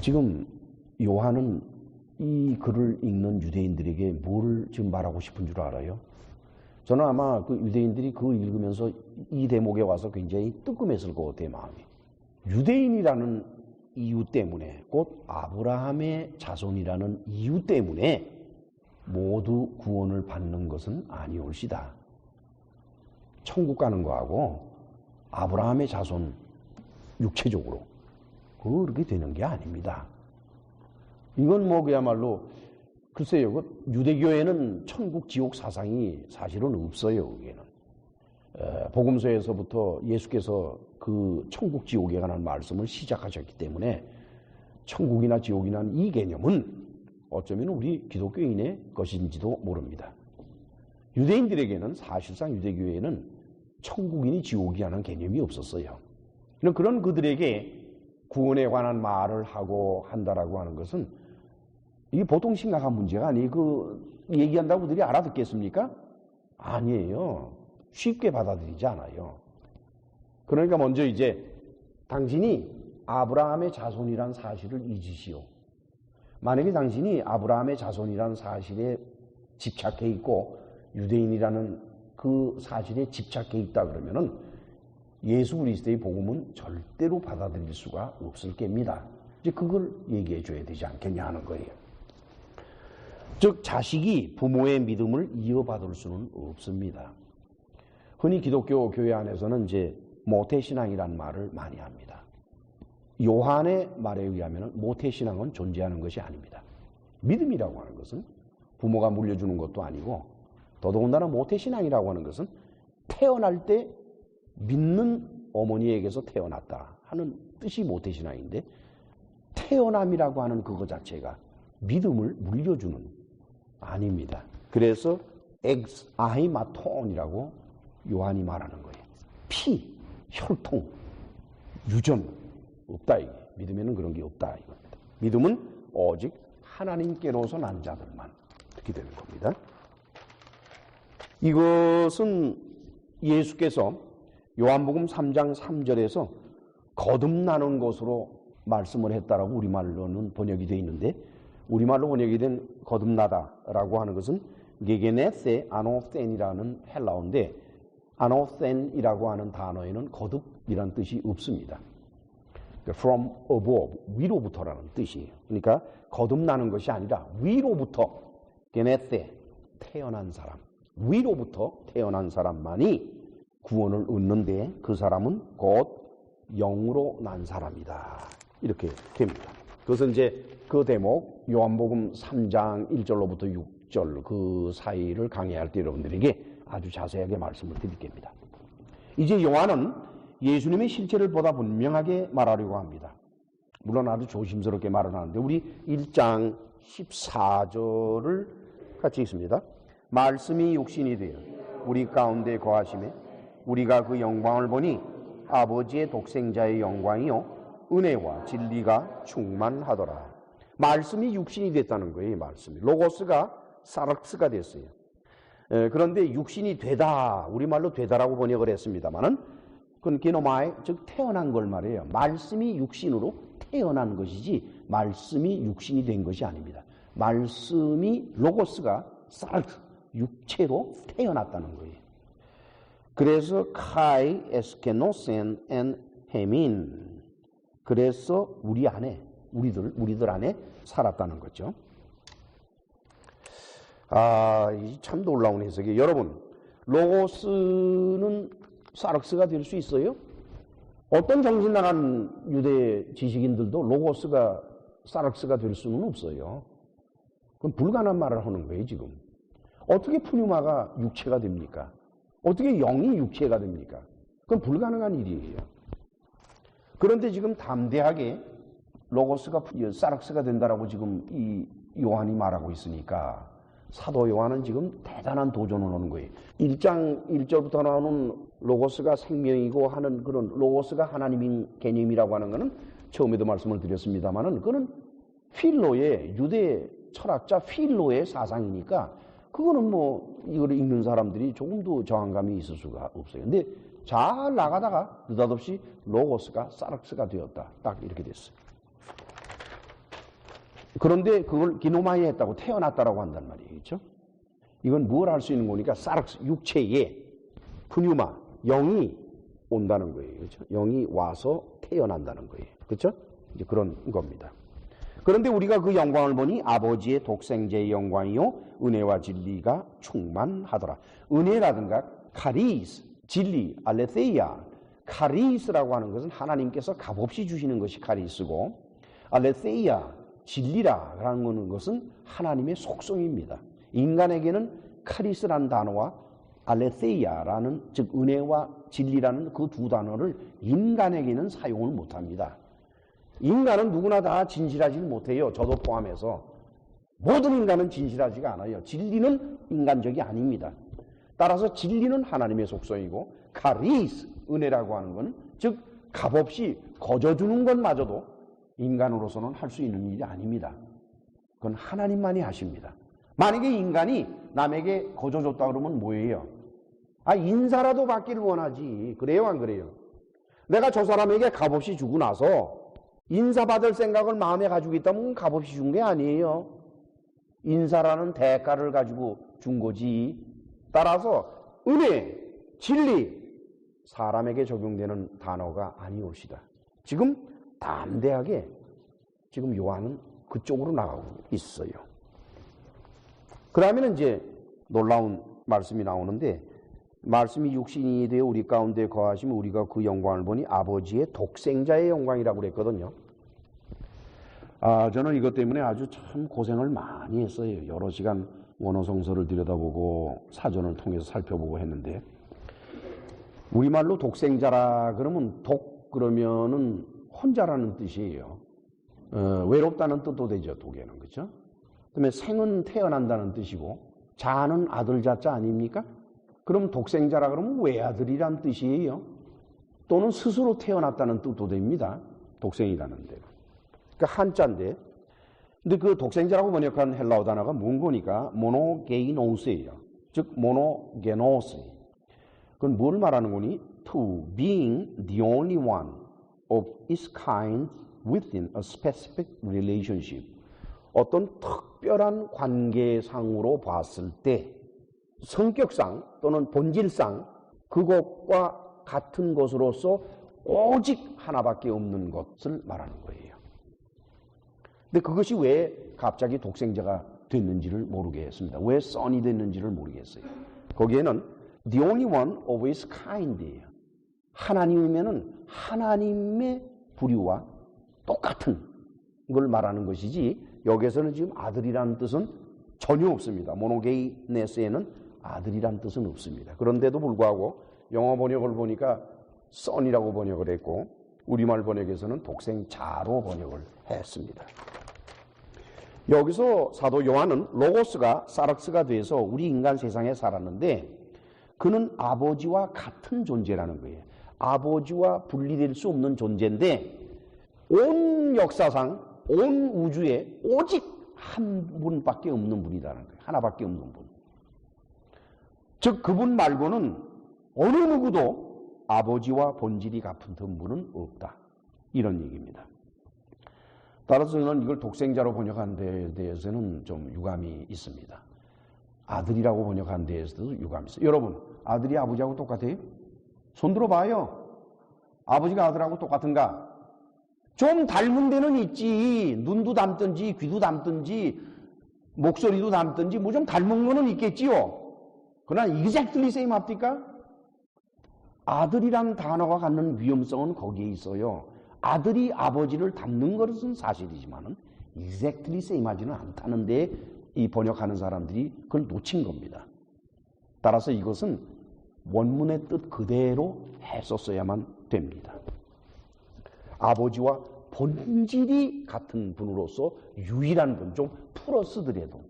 지금 요한은 이 글을 읽는 유대인들에게 뭘 지금 말하고 싶은 줄 알아요? 저는 아마 그 유대인들이 그거 읽으면서 이 대목에 와서 굉장히 뜨끔했을 것 같아요, 마음이. 유대인이라는 이유 때문에, 곧 아브라함의 자손이라는 이유 때문에 모두 구원을 받는 것은 아니올시다. 천국 가는 거하고 아브라함의 자손 육체적으로 그렇게 되는 게 아닙니다. 이건 뭐 그야말로 글쎄요, 그 유대교에는 천국 지옥 사상이 사실은 없어요. 여기에는 복음서에서부터 예수께서 그 천국 지옥에 관한 말씀을 시작하셨기 때문에 천국이나 지옥이나 이 개념은 어쩌면 우리 기독교인의 것인지도 모릅니다. 유대인들에게는 사실상 유대교에는 천국이니 지옥이 하는 개념이 없었어요. 그런 그들에게 구원에 관한 말을 하고 한다라고 하는 것은 이게 보통 심각한 문제가 아니에요. 그 얘기한다고 그들이 알아듣겠습니까? 아니에요. 쉽게 받아들이지 않아요. 그러니까 먼저 이제 당신이 아브라함의 자손이란 사실을 잊으시오. 만약에 당신이 아브라함의 자손이란 사실에 집착해 있고 유대인이라는 그 사실에 집착해 있다 그러면은 예수 그리스도의 복음은 절대로 받아들일 수가 없을 겁니다. 이제 그걸 얘기해 줘야 되지 않겠냐 하는 거예요. 즉 자식이 부모의 믿음을 이어받을 수는 없습니다. 흔히 기독교 교회 안에서는 이제 모태신앙이라는 말을 많이 합니다. 요한의 말에 의하면 모태신앙은 존재하는 것이 아닙니다. 믿음이라고 하는 것은 부모가 물려주는 것도 아니고 더더군다나 모태신앙이라고 하는 것은 태어날 때 믿는 어머니에게서 태어났다 하는 뜻이 모태신앙인데 태어남이라고 하는 그거 자체가 믿음을 물려주는 아닙니다. 그래서 엑스 아히마톤이라고 요한이 말하는 거예요. 피, 혈통, 유전 없다 이게. 믿음에는 그런 게 없다 이겁니다. 믿음은 오직 하나님께로서 난 자들만 그렇게 되는 겁니다. 이것은 예수께서 요한복음 3장 3절에서 거듭나는 것으로 말씀을 했다라고 우리말로는 번역이 되어 있는데 우리말로 번역이 된 거듭나다라고 하는 것은 게게네세 아노센이라는 헬라어인데 아노센이라고 하는 단어에는 거듭이라는 뜻이 없습니다. From above, 위로부터라는 뜻이에요. 그러니까 거듭나는 것이 아니라 위로부터 게네세, 태어난 사람, 위로부터 태어난 사람만이 구원을 얻는데 그 사람은 곧 영으로 난 사람이다. 이렇게 됩니다. 그것은 이제 그 대목 요한복음 3장 1절로부터 6절 그 사이를 강의할 때 여러분들에게 아주 자세하게 말씀을 드릴 겁니다. 이제 요한은 예수님의 실체를 보다 분명하게 말하려고 합니다. 물론 아주 조심스럽게 말을 하는데 우리 1장 14절을 같이 읽습니다. 말씀이 육신이 되어 우리 가운데 거하심에 우리가 그 영광을 보니 아버지의 독생자의 영광이요 은혜와 진리가 충만하더라. 말씀이 육신이 됐다는 거예요. 이 말씀이 로고스가 사르스가 됐어요. 그런데 육신이 되다 우리말로 되다라고 번역을 했습니다만은 그건 게노마이 즉 태어난 걸 말해요. 말씀이 육신으로 태어난 것이지 말씀이 육신이 된 것이 아닙니다. 말씀이 로고스가 사르스 육체로 태어났다는 거예요. 그래서 카이 에스케노센 앤 헤민, 그래서 우리 안에 우리들 안에 살았다는 거죠. 참 놀라운 해석이에요. 여러분, 로고스는 사르스가 될 수 있어요? 어떤 정신 나간 유대 지식인들도 로고스가 사르스가 될 수는 없어요. 그건 불가능한 말을 하는 거예요, 지금. 어떻게 푸뉴마가 육체가 됩니까? 어떻게 영이 육체가 됩니까? 그건 불가능한 일이에요. 그런데 지금 담대하게 로고스가 사르스가 된다라고 지금 이 요한이 말하고 있으니까 사도 요한은 지금 대단한 도전을 하는 거예요. 1장 1절부터 나오는 로고스가 생명이고 하는 그런 로고스가 하나님인 개념이라고 하는 것은 처음에도 말씀을 드렸습니다만은 그는 필로의 유대 철학자 필로의 사상이니까 그거는 뭐 이걸 읽는 사람들이 조금도 저항감이 있을 수가 없어요. 근데 잘 나가다가 느닷없이 로고스가 사르스가 되었다. 딱 이렇게 됐어요. 그런데 그걸 기노마이 했다고 태어났다라고 한단 말이에요. 그렇죠? 이건 뭘 할 수 있는 거니까 사르스 육체에 푸뉴마 영이 온다는 거예요. 그렇죠? 영이 와서 태어난다는 거예요. 그렇죠? 이제 그런 겁니다. 그런데 우리가 그 영광을 보니 아버지의 독생자의 영광이요 은혜와 진리가 충만하더라. 은혜라든가 카리스, 진리, 알레테이아. 카리스라고 하는 것은 하나님께서 값없이 주시는 것이 카리스고, 알레테이아, 진리라는 것은 하나님의 속성입니다. 인간에게는 카리스라는 단어와 알레테이아라는, 즉 은혜와 진리라는 그 두 단어를 인간에게는 사용을 못합니다. 인간은 누구나 다 진실하지 못해요. 저도 포함해서. 모든 인간은 진실하지가 않아요. 진리는 인간적이 아닙니다. 따라서 진리는 하나님의 속성이고 카리스, 은혜라고 하는 건 즉 값없이 거저주는 것마저도 인간으로서는 할 수 있는 일이 아닙니다. 그건 하나님만이 하십니다. 만약에 인간이 남에게 거저줬다 그러면 뭐예요? 인사라도 받기를 원하지. 그래요, 안 그래요? 내가 저 사람에게 값없이 주고 나서 인사받을 생각을 마음에 가지고 있다면 값없이 준 게 아니에요. 인사라는 대가를 가지고 준 거지. 따라서 은혜, 진리, 사람에게 적용되는 단어가 아니옵시다. 지금 담대하게 지금 요한은 그쪽으로 나가고 있어요. 그러면 이제 놀라운 말씀이 나오는데, 말씀이 육신이 되어 우리 가운데 거하시면 우리가 그 영광을 보니 아버지의 독생자의 영광이라고 그랬거든요. 저는 이것 때문에 아주 참 고생을 많이 했어요. 여러 시간 원어성서를 들여다보고 사전을 통해서 살펴보고 했는데, 우리말로 독생자라 그러면 그러면은 혼자라는 뜻이에요. 외롭다는 뜻도 되죠, 독에는. 그렇죠? 그다음에 생은 태어난다는 뜻이고, 자는 아들 자자 아닙니까? 그럼 독생자라 그러면 외아들이란 뜻이에요. 또는 스스로 태어났다는 뜻도 됩니다. 독생이라는 데. 그러니까 한자인데, 근데 그 독생자라고 번역한 헬라어 단어가 뭔 거니까 모노게이노스예요. 즉 모노게노스. 그건 뭘 말하는 거니? To being the only one of its kind within a specific relationship. 어떤 특별한 관계상으로 봤을 때 성격상 또는 본질상 그것과 같은 것으로서 오직 하나밖에 없는 것을 말하는 거예요. 근데 그것이 왜 갑자기 독생자가 됐는지를 모르겠습니다. 왜 선이 됐는지를 모르겠어요. 거기에는 the only one of his kind이에요. 하나님이면은 하나님의 부류와 똑같은 걸 말하는 것이지, 여기에서는 지금 아들이라는 뜻은 전혀 없습니다. 모노게이네스에는 아들이라는 뜻은 없습니다. 그런데도 불구하고 영어 번역을 보니까 son이라고 번역을 했고, 우리말 번역에서는 독생자로 번역을 했습니다. 여기서 사도 요한은 로고스가 사르스가 돼서 우리 인간 세상에 살았는데, 그는 아버지와 같은 존재라는 거예요. 아버지와 분리될 수 없는 존재인데, 온 역사상 온 우주에 오직 한 분밖에 없는 분이라는 거예요. 하나밖에 없는 분. 즉 그분 말고는 어느 누구도 아버지와 본질이 같은 분은 없다. 이런 얘기입니다. 따라서 저는 이걸 독생자로 번역한 데 대해서는 좀 유감이 있습니다. 아들이라고 번역한 데에서도 유감이 있어요. 여러분, 아들이 아버지하고 똑같아요? 손 들어봐요. 아버지가 아들하고 똑같은가? 좀 닮은 데는 있지. 눈도 닮든지 귀도 닮든지 목소리도 닮든지 뭐 좀 닮은 거는 있겠지요. 그러나 exactly same 합니까? 아들이란 단어가 갖는 위험성은 거기에 있어요. 아들이 아버지를 닮는 것은 사실이지만 exactly same 하지는 않다는데 이 번역하는 사람들이 그걸 놓친 겁니다. 따라서 이것은 원문의 뜻 그대로 했었어야만 됩니다. 아버지와 본질이 같은 분으로서 유일한 분, 좀 풀어 쓰더라도.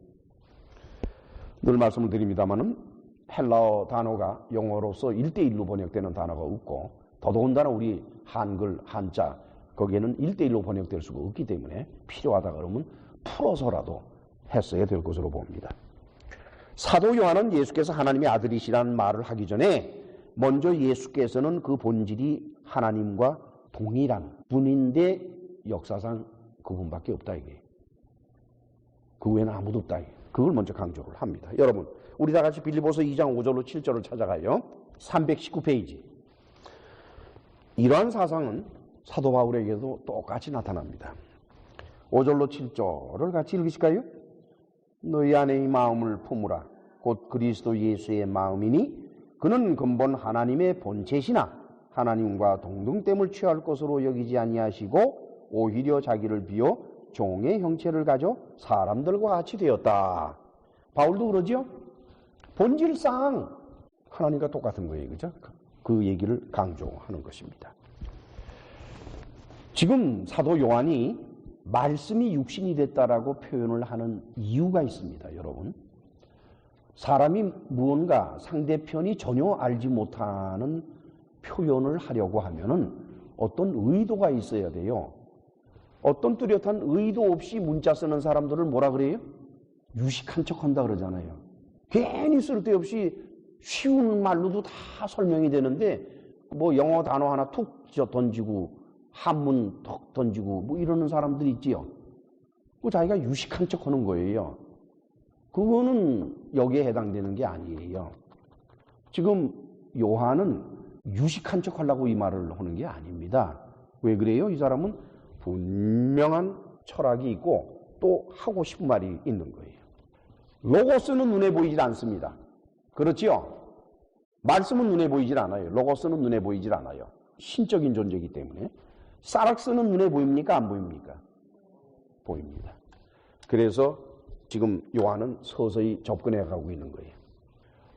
늘 말씀을 드립니다마는 헬라어 단어가 영어로서 1대1로 번역되는 단어가 없고 더더군다나 우리 한글, 한자 거기에는 1대1로 번역될 수가 없기 때문에 필요하다 그러면 풀어서라도 했어야 될 것으로 봅니다. 사도 요한은 예수께서 하나님의 아들이시라는 말을 하기 전에 먼저 예수께서는 그 본질이 하나님과 동일한 분인데 역사상 그분밖에 없다 이게. 그 외에는 아무도 없다 이게. 그걸 먼저 강조를 합니다. 여러분, 우리 다 같이 빌립보서 2장 5절로 7절을 찾아가요. 319페이지. 이러한 사상은 사도 바울에게도 똑같이 나타납니다. 5절로 7절을 같이 읽으실까요? 너희 안에 이 마음을 품으라. 곧 그리스도 예수의 마음이니 그는 근본 하나님의 본체시나 하나님과 동등됨을 취할 것으로 여기지 아니하시고 오히려 자기를 비워 종의 형체를 가져 사람들과 같이 되었다. 바울도 그러죠? 본질상 하나님과 똑같은 거예요. 그죠? 그 얘기를 강조하는 것입니다. 지금 사도 요한이 말씀이 육신이 됐다라고 표현을 하는 이유가 있습니다. 여러분. 사람이 무언가 상대편이 전혀 알지 못하는 표현을 하려고 하면은 어떤 의도가 있어야 돼요. 어떤 뚜렷한 의도 없이 문자 쓰는 사람들을 뭐라 그래요? 유식한 척 한다 그러잖아요. 괜히 쓸데없이 쉬운 말로도 다 설명이 되는데 뭐 영어 단어 하나 툭 던지고 한문 툭 던지고 뭐 이러는 사람들이 있지요. 그 자기가 유식한 척 하는 거예요. 그거는 여기에 해당되는 게 아니에요. 지금 요한은 유식한 척 하려고 이 말을 하는 게 아닙니다. 왜 그래요? 이 사람은 분명한 철학이 있고 또 하고 싶은 말이 있는 거예요. 로고스는 눈에 보이질 않습니다. 그렇지요? 말씀은 눈에 보이질 않아요. 로고스는 눈에 보이질 않아요. 신적인 존재이기 때문에. 사락스는 눈에 보입니까? 안 보입니까? 보입니다. 그래서 지금 요한은 서서히 접근해 가고 있는 거예요.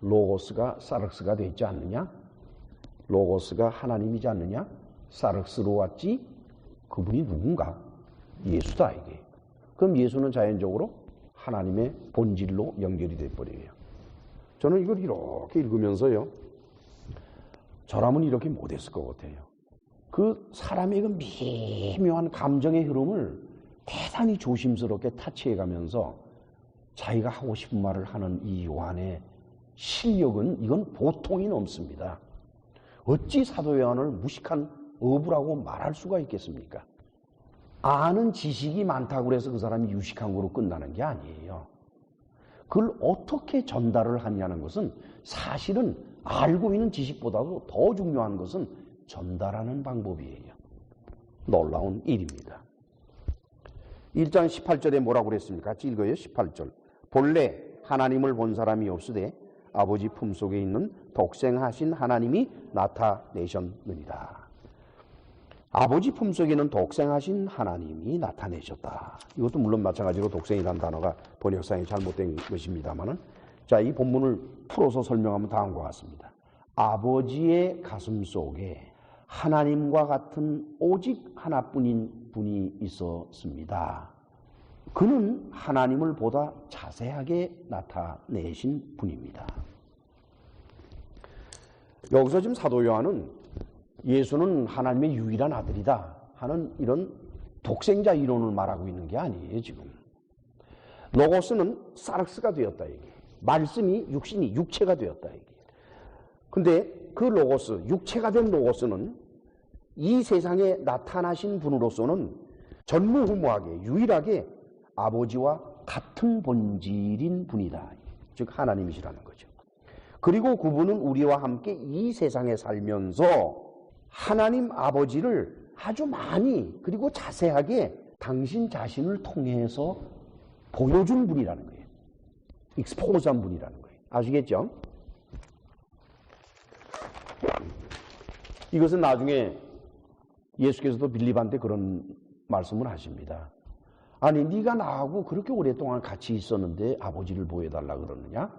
로고스가 사락스가 되지 않느냐? 로고스가 하나님이지 않느냐? 사락스로 왔지? 그분이 누군가? 예수다 이게. 그럼 예수는 자연적으로 하나님의 본질로 연결이 돼버려요. 저는 이걸 이렇게 읽으면서요. 저라면 이렇게 못했을 것 같아요. 그 사람의 그 미묘한 감정의 흐름을 대단히 조심스럽게 타치해가면서 자기가 하고 싶은 말을 하는 이 요한의 실력은 이건 보통이 넘습니다. 어찌 사도 요한을 무식한 어부라고 말할 수가 있겠습니까? 아는 지식이 많다고 해서 그 사람이 유식한 거로 끝나는 게 아니에요. 그걸 어떻게 전달을 하냐는 것은 사실은 알고 있는 지식보다도 더 중요한 것은 전달하는 방법이에요. 놀라운 일입니다. 1장 18절에 뭐라고 그랬습니까? 같이 읽어요. 18절. 본래 하나님을 본 사람이 없으되 아버지 품속에 있는 독생하신 하나님이 나타내셨느니라. 아버지 품속에는 독생하신 하나님이 나타내셨다. 이것도 물론 마찬가지로 독생이라는 단어가 번역상에 잘못된 것입니다만은, 자, 이 본문을 풀어서 설명하면 다음과 같습니다. 아버지의 가슴 속에 하나님과 같은 오직 하나뿐인 분이 있었습니다. 그는 하나님을 보다 자세하게 나타내신 분입니다. 여기서 지금 사도 요한은 예수는 하나님의 유일한 아들이다 하는 이런 독생자 이론을 말하고 있는 게 아니에요. 지금 로고스는 사락스가 되었다 얘기예요. 말씀이 육신이 육체가 되었다 얘기예요. 근데 그 로고스, 육체가 된 로고스는 이 세상에 나타나신 분으로서는 전무후무하게 유일하게 아버지와 같은 본질인 분이다. 즉 하나님이시라는 거죠. 그리고 그분은 우리와 함께 이 세상에 살면서 하나님 아버지를 아주 많이 그리고 자세하게 당신 자신을 통해서 보여준 분이라는 거예요. 익스포즈한 분이라는 거예요. 아시겠죠? 이것은 나중에 예수께서도 빌립한테 그런 말씀을 하십니다. 아니 네가 나하고 그렇게 오랫동안 같이 있었는데 아버지를 보여달라 그러느냐?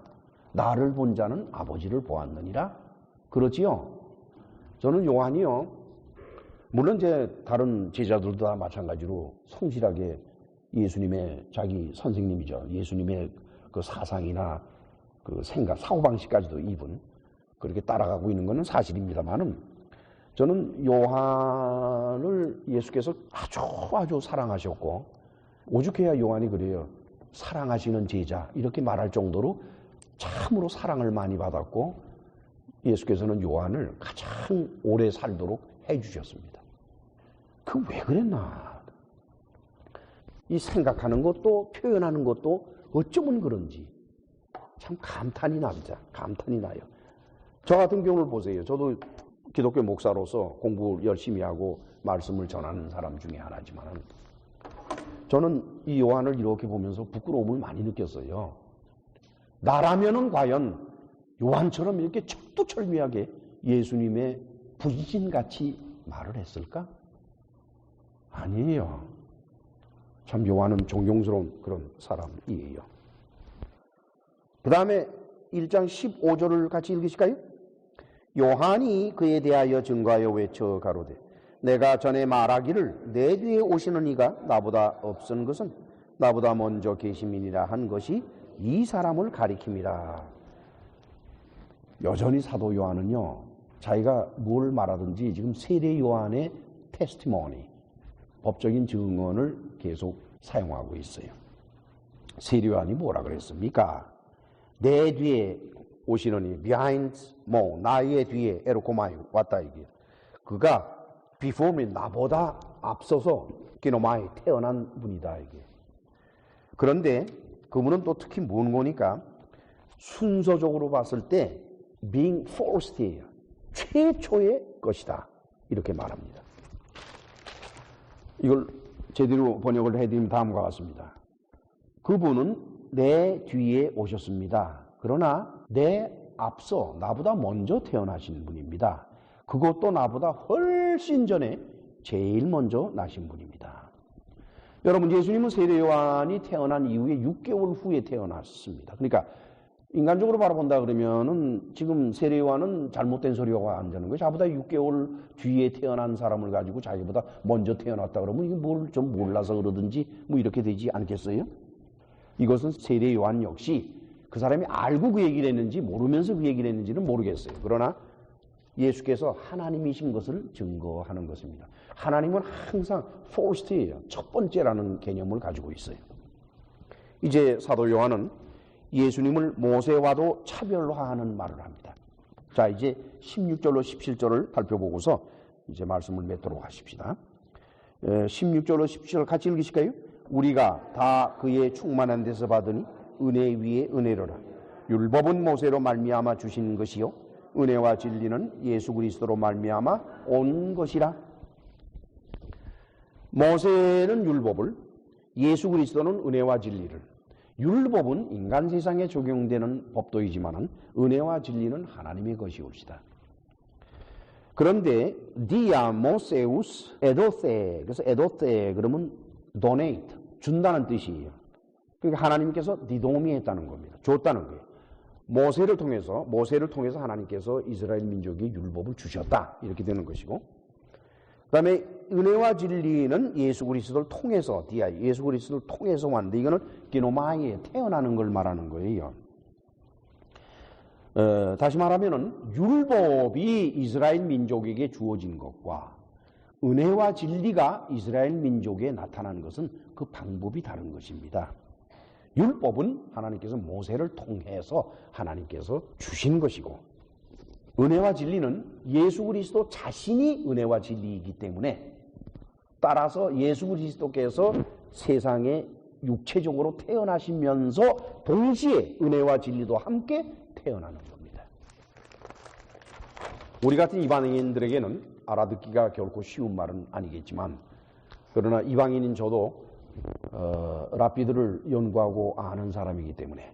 나를 본 자는 아버지를 보았느니라. 그렇지요? 저는 요한이요, 물론 다른 제자들도 다 마찬가지로 성실하게 예수님의 자기 선생님이죠. 예수님의 그 사상이나 그 생각, 사고방식까지도 이분 그렇게 따라가고 있는 것은 사실입니다만은 저는 요한을 예수께서 아주 사랑하셨고, 오죽해야 요한이 그래요. 사랑하시는 제자 이렇게 말할 정도로 참으로 사랑을 많이 받았고, 예수께서는 요한을 가장 오래 살도록 해주셨습니다. 그 왜 그랬나? 이 생각하는 것도 표현하는 것도 어쩌면 그런지 참 감탄이 납니다. 감탄이 나요. 저 같은 경우를 보세요. 저도 기독교 목사로서 공부 열심히 하고 말씀을 전하는 사람 중에 하나지만 저는 이 요한을 이렇게 보면서 부끄러움을 많이 느꼈어요. 나라면은 과연 요한처럼 이렇게 척두철미하게 예수님의 부인같이 말을 했을까? 아니에요. 참 요한은 존경스러운 그런 사람이에요. 그 다음에 1장 15절을 같이 읽으실까요? 요한이 그에 대하여 증거하여 외쳐 가로되 내가 전에 말하기를 내 뒤에 오시는 이가 나보다 없은 것은 나보다 먼저 계심이니라 한 것이 이 사람을 가리킴이라. 여전히 사도 요한은요, 자기가 뭘 말하든지 지금 세례 요한의 테스티모니, 법적인 증언을 계속 사용하고 있어요. 세례 요한이 뭐라 그랬습니까? 내 뒤에 오시느니 behind 나의 뒤에 에로코마이 왔다 이게. 그가 before me 나보다 앞서서 기노마이 태어난 분이다 이게. 그런데 그분은 또 특히 뭔 거니까 순서적으로 봤을 때 being first이에요. 최초의 것이다 이렇게 말합니다. 이걸 제대로 번역을 해드리면 다음과 같습니다. 그분은 내 뒤에 오셨습니다. 그러나 내 앞서 나보다 먼저 태어나신 분입니다. 그것도 나보다 훨씬 전에 제일 먼저 나신 분입니다. 여러분, 예수님은 세례 요한이 태어난 이후에 6개월 후에 태어났습니다. 그러니까 인간적으로 바라본다 그러면은 지금 세례 요한은 잘못된 소리가 안 되는 거예요. 자보다 6개월 뒤에 태어난 사람을 가지고 자기보다 먼저 태어났다 그러면 이게 뭘 좀 몰라서 그러든지 뭐 이렇게 되지 않겠어요? 이것은 세례 요한 역시 그 사람이 알고 그 얘기를 했는지 모르면서 그 얘기를 했는지는 모르겠어요. 그러나 예수께서 하나님이신 것을 증거하는 것입니다. 하나님은 항상 first예요. 첫 번째라는 개념을 가지고 있어요. 이제 사도 요한은 예수님을 모세와도 차별화하는 말을 합니다. 자, 이제 16절로 17절을 살펴보고서 이제 말씀을 맺도록 하십시다. 16절로 17절 같이 읽으실까요? 우리가 다 그의 충만한 데서 받으니 은혜 위에 은혜로라. 율법은 모세로 말미암아 주신 것이요 은혜와 진리는 예수 그리스도로 말미암아 온 것이라. 모세는 율법을, 예수 그리스도는 은혜와 진리를. 율법은 인간 세상에 적용되는 법도이지만 은혜와 진리는 하나님의 것이옵시다. 그런데 디아모세우스 에도세, 그래서 에도세 그러면 donate, 준다는 뜻이에요. 그러니까 하나님께서 디도미했다는 겁니다. 줬다는 거예요. 모세를 통해서 하나님께서 이스라엘 민족에 율법을 주셨다 이렇게 되는 것이고, 그 다음에 은혜와 진리는 예수 그리스도를 통해서, 예수 그리스도를 통해서 왔는데 이거는 기노마이에 태어나는 걸 말하는 거예요. 다시 말하면은 율법이 이스라엘 민족에게 주어진 것과 은혜와 진리가 이스라엘 민족에 나타나는 것은 그 방법이 다른 것입니다. 율법은 하나님께서 모세를 통해서 하나님께서 주신 것이고, 은혜와 진리는 예수 그리스도 자신이 은혜와 진리이기 때문에 따라서 예수 그리스도께서 세상에 육체적으로 태어나시면서 동시에 은혜와 진리도 함께 태어나는 겁니다. 우리 같은 이방인들에게는 알아듣기가 결코 쉬운 말은 아니겠지만, 그러나 이방인인 저도 랍비들을 연구하고 아는 사람이기 때문에,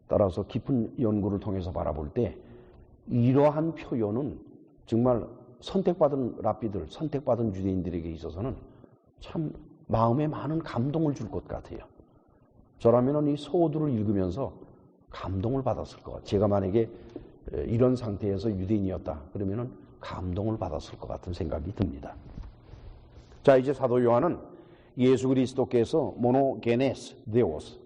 따라서 깊은 연구를 통해서 바라볼 때 이러한 표현은 정말 선택받은 랍비들, 선택받은 유대인들에게 있어서는 참 마음에 많은 감동을 줄 것 같아요. 저라면 이 서두를 읽으면서 감동을 받았을 것 같아요. 제가 만약에 이런 상태에서 유대인이었다 그러면 감동을 받았을 것 같은 생각이 듭니다. 자, 이제 사도 요한은 예수 그리스도께서 모노게네스 데오스,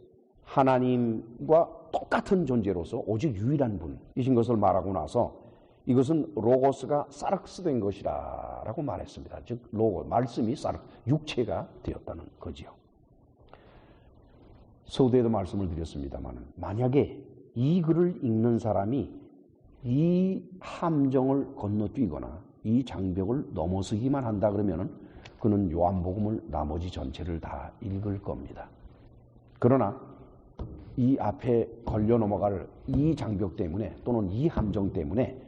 하나님과 똑같은 존재로서 오직 유일한 분이신 것을 말하고 나서 이것은 로고스가 사르크스된 것이라 라고 말했습니다. 즉 로고, 말씀이 육체가 되었다는 거지요. 서두에도 말씀을 드렸습니다만, 만약에 이 글을 읽는 사람이 이 함정을 건너뛰거나 이 장벽을 넘어서기만 한다 그러면 그는 요한복음을 나머지 전체를 다 읽을 겁니다. 그러나 이 앞에 걸려 넘어갈 이 장벽 때문에, 또는 이 함정 때문에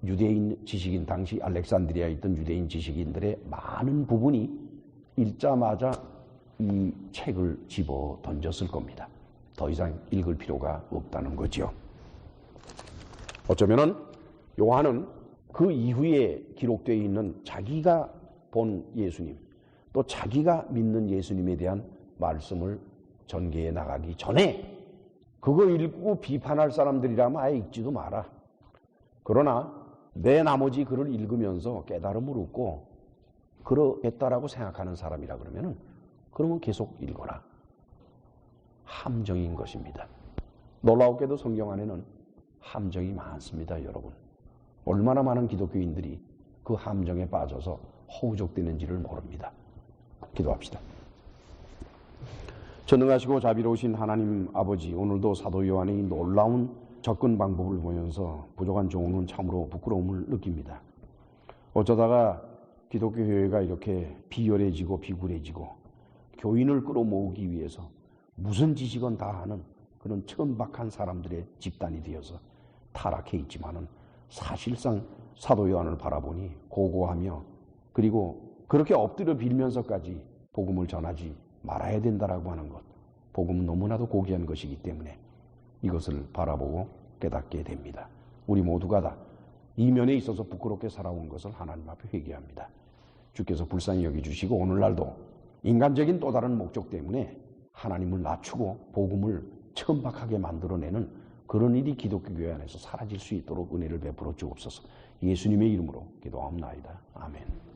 유대인 지식인, 당시 알렉산드리아에 있던 유대인 지식인들의 많은 부분이 읽자마자 이 책을 집어 던졌을 겁니다. 더 이상 읽을 필요가 없다는 거죠. 어쩌면은 요한은 그 이후에 기록되어 있는 자기가 본 예수님, 또 자기가 믿는 예수님에 대한 말씀을 전개해 나가기 전에 그거 읽고 비판할 사람들이라면 아예 읽지도 마라. 그러나 내 나머지 글을 읽으면서 깨달음을 얻고 그러겠다라고 생각하는 사람이라 그러면 계속 읽어라. 함정인 것입니다. 놀라웠게도 성경 안에는 함정이 많습니다, 여러분. 얼마나 많은 기독교인들이 그 함정에 빠져서 허우적대는지를 모릅니다. 기도합시다. 전능하시고 자비로우신 하나님 아버지, 오늘도 사도 요한의 놀라운 접근 방법을 보면서 부족한 종은 참으로 부끄러움을 느낍니다. 어쩌다가 기독교 교회가 이렇게 비열해지고 비굴해지고 교인을 끌어모으기 위해서 무슨 지식은 다 하는 그런 천박한 사람들의 집단이 되어서 타락해 있지만은, 사실상 사도 요한을 바라보니 고고하며, 그리고 그렇게 엎드려 빌면서까지 복음을 전하지 말아야 된다라고 하는 것, 복음은 너무나도 고귀한 것이기 때문에 이것을 바라보고 깨닫게 됩니다. 우리 모두가 다 이면에 있어서 부끄럽게 살아온 것을 하나님 앞에 회개합니다. 주께서 불쌍히 여겨주시고 오늘날도 인간적인 또 다른 목적 때문에 하나님을 낮추고 복음을 천박하게 만들어내는 그런 일이 기독교 교회 안에서 사라질 수 있도록 은혜를 베풀어 주옵소서. 예수님의 이름으로 기도합나이다. 아멘.